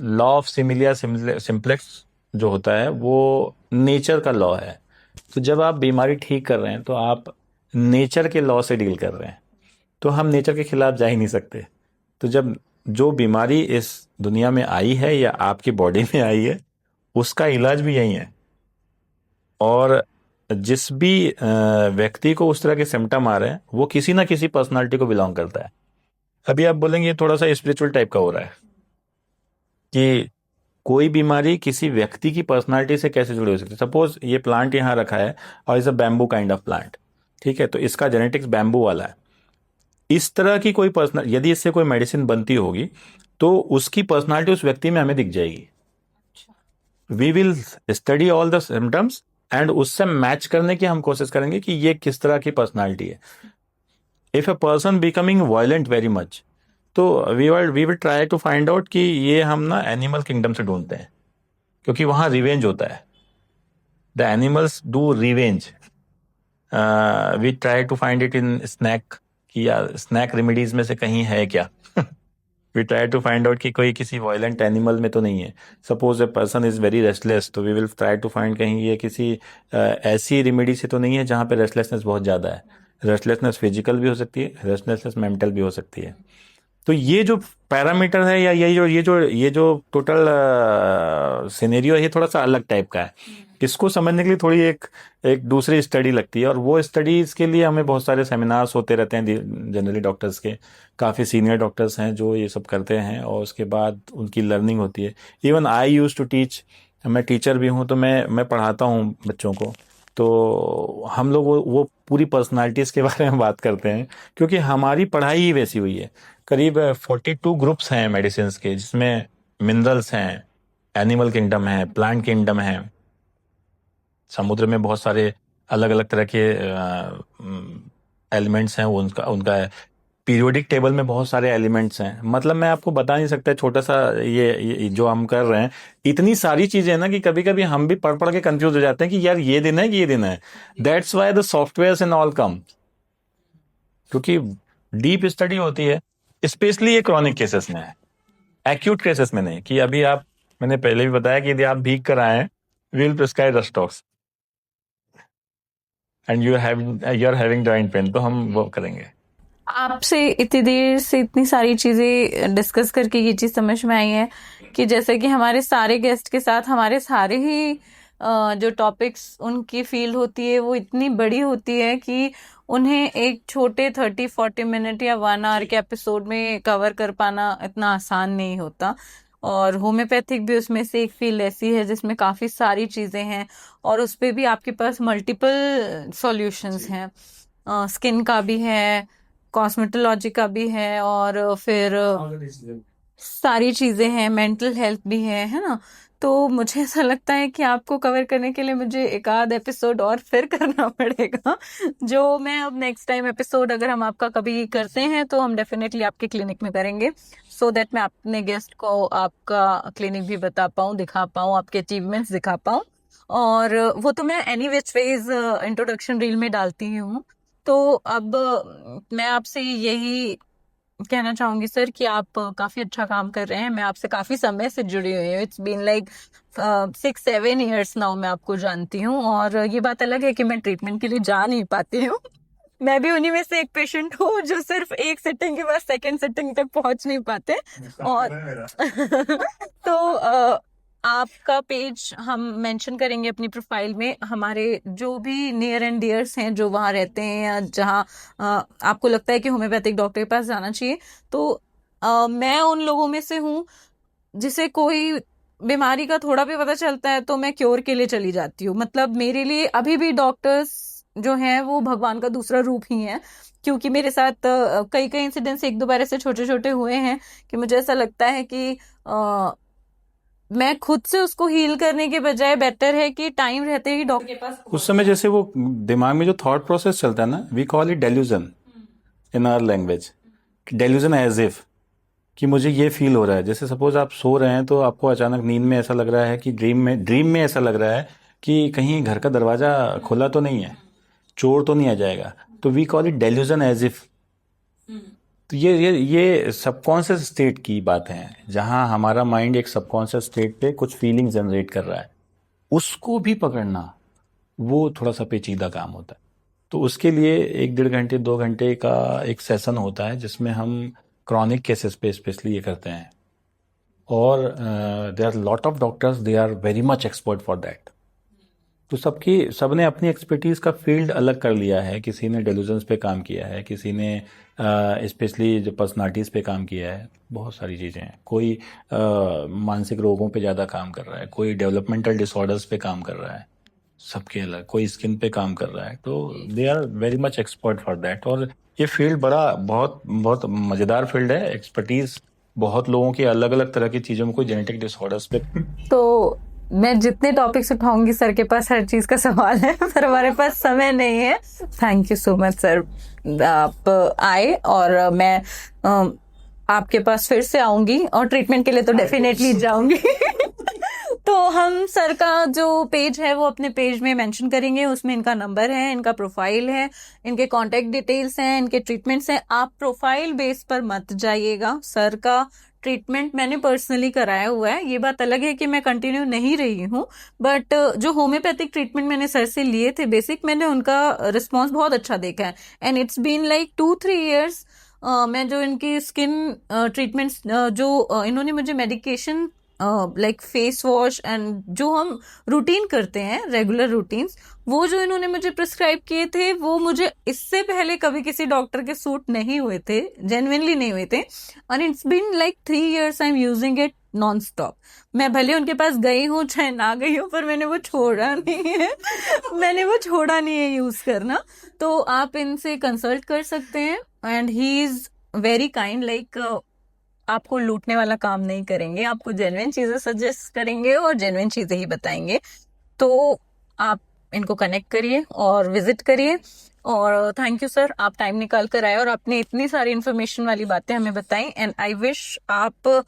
लॉ ऑफ सिमिलिया सिंप्लेक्स जो होता है वो नेचर का लॉ है। तो जब आप बीमारी ठीक कर रहे हैं तो आप नेचर के लॉ से डील कर रहे हैं, तो हम नेचर के खिलाफ जा ही नहीं सकते। तो जब जो बीमारी इस दुनिया में आई है या आपकी बॉडी में आई है, उसका इलाज भी यही है। और जिस भी व्यक्ति को उस तरह के सिम्टम आ रहे हैं वो किसी ना किसी पर्सनालिटी को बिलोंग करता है। अभी आप बोलेंगे ये थोड़ा सा स्पिरिचुअल टाइप का हो रहा है कि कोई बीमारी किसी व्यक्ति की पर्सनालिटी से कैसे जुड़ी हो सकती है। सपोज ये प्लांट यहाँ रखा है और is a bamboo kind of plant, ठीक है, तो इसका जेनेटिक्स बैम्बू वाला है। इस तरह की कोई पर्सनल, यदि इससे कोई मेडिसिन बनती होगी तो उसकी पर्सनालिटी उस व्यक्ति में हमें दिख जाएगी। We will study all the symptoms and उससे मैच करने की हम कोशिश करेंगे कि ये किस तरह की पर्सनालिटी है। If a person becoming violent very much, तो we will try to find out कि ये हम ना एनिमल किंगडम से ढूंढते हैं, क्योंकि वहां रिवेंज होता है। The animals do revenge. We try to find it in snake, कि या स्नैक रेमेडीज में से कहीं है क्या। We try to find out कि कोई किसी वायलेंट एनिमल में तो नहीं है। Suppose a person is very restless, तो we will try to find कहीं ये किसी ऐसी रेमेडी से तो नहीं है जहाँ पे रेस्टलेसनेस बहुत ज़्यादा है। रेस्टलेसनेस फिजिकल भी हो सकती है, रेस्टलेसनेस मेंटल भी हो सकती है। तो ये जो पैरामीटर है या ये जो टोटल सिनेरियो है, ये थोड़ा सा अलग टाइप का है। इसको समझने के लिए थोड़ी एक एक दूसरी स्टडी लगती है, और वो स्टडीज के लिए हमें बहुत सारे सेमिनार्स होते रहते हैं जनरली डॉक्टर्स के। काफ़ी सीनियर डॉक्टर्स हैं जो ये सब करते हैं, और उसके बाद उनकी लर्निंग होती है। Even I use to teach, मैं टीचर भी हूँ, तो मैं पढ़ाता हूँ बच्चों को। तो हम लोग वो पूरी पर्सनालिटीज़ के बारे में बात करते हैं, क्योंकि हमारी पढ़ाई ही वैसी हुई है। करीब 42 ग्रुप्स हैं मेडिसिन के, जिसमें मिनरल्स हैं, एनिमल किंगडम है, प्लांट किंगडम है, समुद्र में बहुत सारे अलग अलग तरह के एलिमेंट्स हैं, वो उनका उनका है। पीरियोडिक टेबल में बहुत सारे एलिमेंट्स हैं, मतलब मैं आपको बता नहीं सकता, छोटा सा ये जो हम कर रहे हैं, इतनी सारी चीजें हैं ना कि कभी कभी हम भी पढ़ पढ़ के कंफ्यूज हो जाते हैं कि यार ये दिन है कि ये दिन है। That's why the software and all come, क्योंकि डीप स्टडी होती है, स्पेशली ये क्रॉनिक केसेस में है, एक्यूट केसेस में नहीं। कि अभी आप, मैंने पहले भी बताया कि यदि आप भीग कर आए हैं, will prescribe rhus tox and you are having joint pain, तो हम वो करेंगे। आपसे इतनी देर से इतनी सारी चीजें डिस्कस करके ये चीज समझ में आई है कि जैसे कि हमारे सारे गेस्ट के साथ हमारे सारे ही जो टॉपिक्स उनकी फील्ड होती है वो इतनी बड़ी होती है कि उन्हें एक छोटे 30-40 मिनट या 1 आवर के एपिसोड में कवर कर पाना इतना आसान नहीं होता। और होम्योपैथिक भी उसमें से एक फील्ड ऐसी है जिसमें काफी सारी चीजें हैं और उस पे भी आपके पास मल्टीपल सॉल्यूशंस हैं। स्किन का भी है, कॉस्मेटोलॉजी का भी है, और फिर सारी चीजें हैं, मेंटल हेल्थ भी है ना। तो मुझे ऐसा लगता है कि आपको कवर करने के लिए मुझे एक आध एपिसोड और फिर करना पड़ेगा, जो मैं अब नेक्स्ट टाइम एपिसोड अगर हम आपका कभी करते हैं तो हम डेफिनेटली आपके क्लिनिक में करेंगे, सो दैट मैं अपने गेस्ट को आपका क्लिनिक भी बता पाऊँ, दिखा पाऊँ, आपके अचीवमेंट्स दिखा पाऊँ। और वो तो मैं any which ways introduction reel में डालती ही हूँ। तो अब मैं आपसे यही कहना चाहूंगी सर कि आप काफी अच्छा काम कर रहे हैं। मैं आपसे काफी समय से जुड़ी हुई हूँ, it's been like 6-7 years now मैं आपको जानती हूँ। और ये बात अलग है कि मैं ट्रीटमेंट के लिए जा नहीं पाती हूँ। मैं भी उन्हीं में से एक पेशेंट हूँ जो सिर्फ एक सिटिंग के बाद सेकंड सिटिंग तक पहुंच नहीं पाते। और तो आपका पेज हम मेंशन करेंगे अपनी प्रोफाइल में। हमारे जो भी नियर एंड डियर्स हैं जो वहां रहते हैं या जहां आपको लगता है कि होम्योपैथिक डॉक्टर के पास जाना चाहिए, तो मैं उन लोगों में से हूँ जिसे कोई बीमारी का थोड़ा भी पता चलता है तो मैं क्योर के लिए चली जाती हूँ। मतलब मेरे लिए अभी भी डॉक्टर्स जो हैं वो भगवान का दूसरा रूप ही है, क्योंकि मेरे साथ कई कई इंसिडेंट्स एक दो बार ऐसे छोटे छोटे हुए हैं कि मुझे ऐसा लगता है कि मैं खुद से उसको हील करने के बजाय बेटर है कि टाइम रहते ही डॉक्टर के पास उस समय जैसे वो दिमाग में जो थॉट प्रोसेस चलता है ना, we call it delusion in our language. Delusion as if कि मुझे ये फील हो रहा है, जैसे सपोज आप सो रहे हैं तो आपको अचानक नींद में ऐसा लग रहा है कि ड्रीम में ऐसा लग रहा है कि कहीं घर का दरवाजा खुला तो नहीं है, चोर तो नहीं आ जाएगा, तो we call it delusion as if. तो ये सबकॉन्शियस स्टेट की बात है, जहां हमारा माइंड एक सबकॉन्शियस स्टेट पे कुछ फीलिंग जनरेट कर रहा है, उसको भी पकड़ना वो थोड़ा सा पेचीदा काम होता है। तो उसके लिए 1-1.5 घंटे 2 घंटे का एक सेशन होता है जिसमें हम क्रॉनिक केसेस पे स्पेशली ये करते हैं। और there are lot of doctors, they are very much expert for that. तो सबने अपनी एक्सपर्टीज का फील्ड अलग कर लिया है। किसी ने डेल्यूजन्स पे काम किया है, किसी ने स्पेशली जो पर्सनालिटीज़ पे काम किया है, बहुत सारी चीज़ें हैं। कोई मानसिक रोगों पे ज़्यादा काम कर रहा है, कोई डेवलपमेंटल डिसऑर्डर्स पे काम कर रहा है, सबके अलग, कोई स्किन पे काम कर रहा है। तो they are very much expert for that. और ये फील्ड बहुत बहुत मज़ेदार फील्ड है। एक्सपर्टीज बहुत लोगों की अलग अलग तरह की चीज़ों में, कोई जेनेटिक डिसऑर्डर्स पे। तो मैं जितने टॉपिक्स उठाऊंगी सर के पास हर चीज का सवाल है, पर हमारे पास समय नहीं है। Thank you so much sir, आप आए और मैं आपके पास फिर से आऊंगी और ट्रीटमेंट के लिए तो डेफिनेटली जाऊंगी। तो हम सर का जो पेज है वो अपने पेज में मेंशन करेंगे, उसमें इनका नंबर है, इनका प्रोफाइल है, इनके कांटेक्ट डिटेल्स हैं, इनके ट्रीटमेंट्स हैं। आप प्रोफाइल बेस पर मत जाइएगा। सर का ट्रीटमेंट मैंने पर्सनली कराया हुआ है, ये बात अलग है कि मैं कंटिन्यू नहीं रही हूँ, बट जो होम्योपैथिक ट्रीटमेंट मैंने सर से लिए थे बेसिक, मैंने उनका रिस्पॉन्स बहुत अच्छा देखा है। And it's been like 2-3 years। मैं जो इनकी स्किन ट्रीटमेंट्स जो इन्होंने मुझे medication like face wash and जो हम रूटीन करते हैं रेगुलर रूटीन्स, वो जो इन्होंने मुझे प्रिस्क्राइब किए थे वो मुझे इससे पहले कभी किसी डॉक्टर के सूट नहीं हुए थे, जेन्युइनली नहीं हुए थे। और it's been like 3 years I am using it non stop. मैं भले उनके पास गई हूँ चाहे ना गई हूँ, पर मैंने वो छोड़ा नहीं है। मैंने वो छोड़ा नहीं है यूज करना। तो आप इनसे कंसल्ट कर सकते हैं and he is very kind. Like आपको लूटने वाला काम नहीं करेंगे, आपको जेन्युइन चीजें सजेस्ट करेंगे और जेन्युइन चीजें ही बताएंगे। तो आप इनको कनेक्ट करिए और विजिट करिए। और थैंक यू सर, आप टाइम निकाल कर आए और आपने इतनी सारी इन्फॉर्मेशन वाली बातें हमें बताई। एंड आई विश आप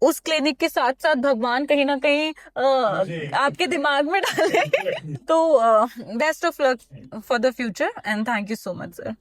उस क्लिनिक के साथ साथ भगवान कहीं ना कहीं आपके दिमाग में डाले। तो best of luck for the future and thank you so much sir.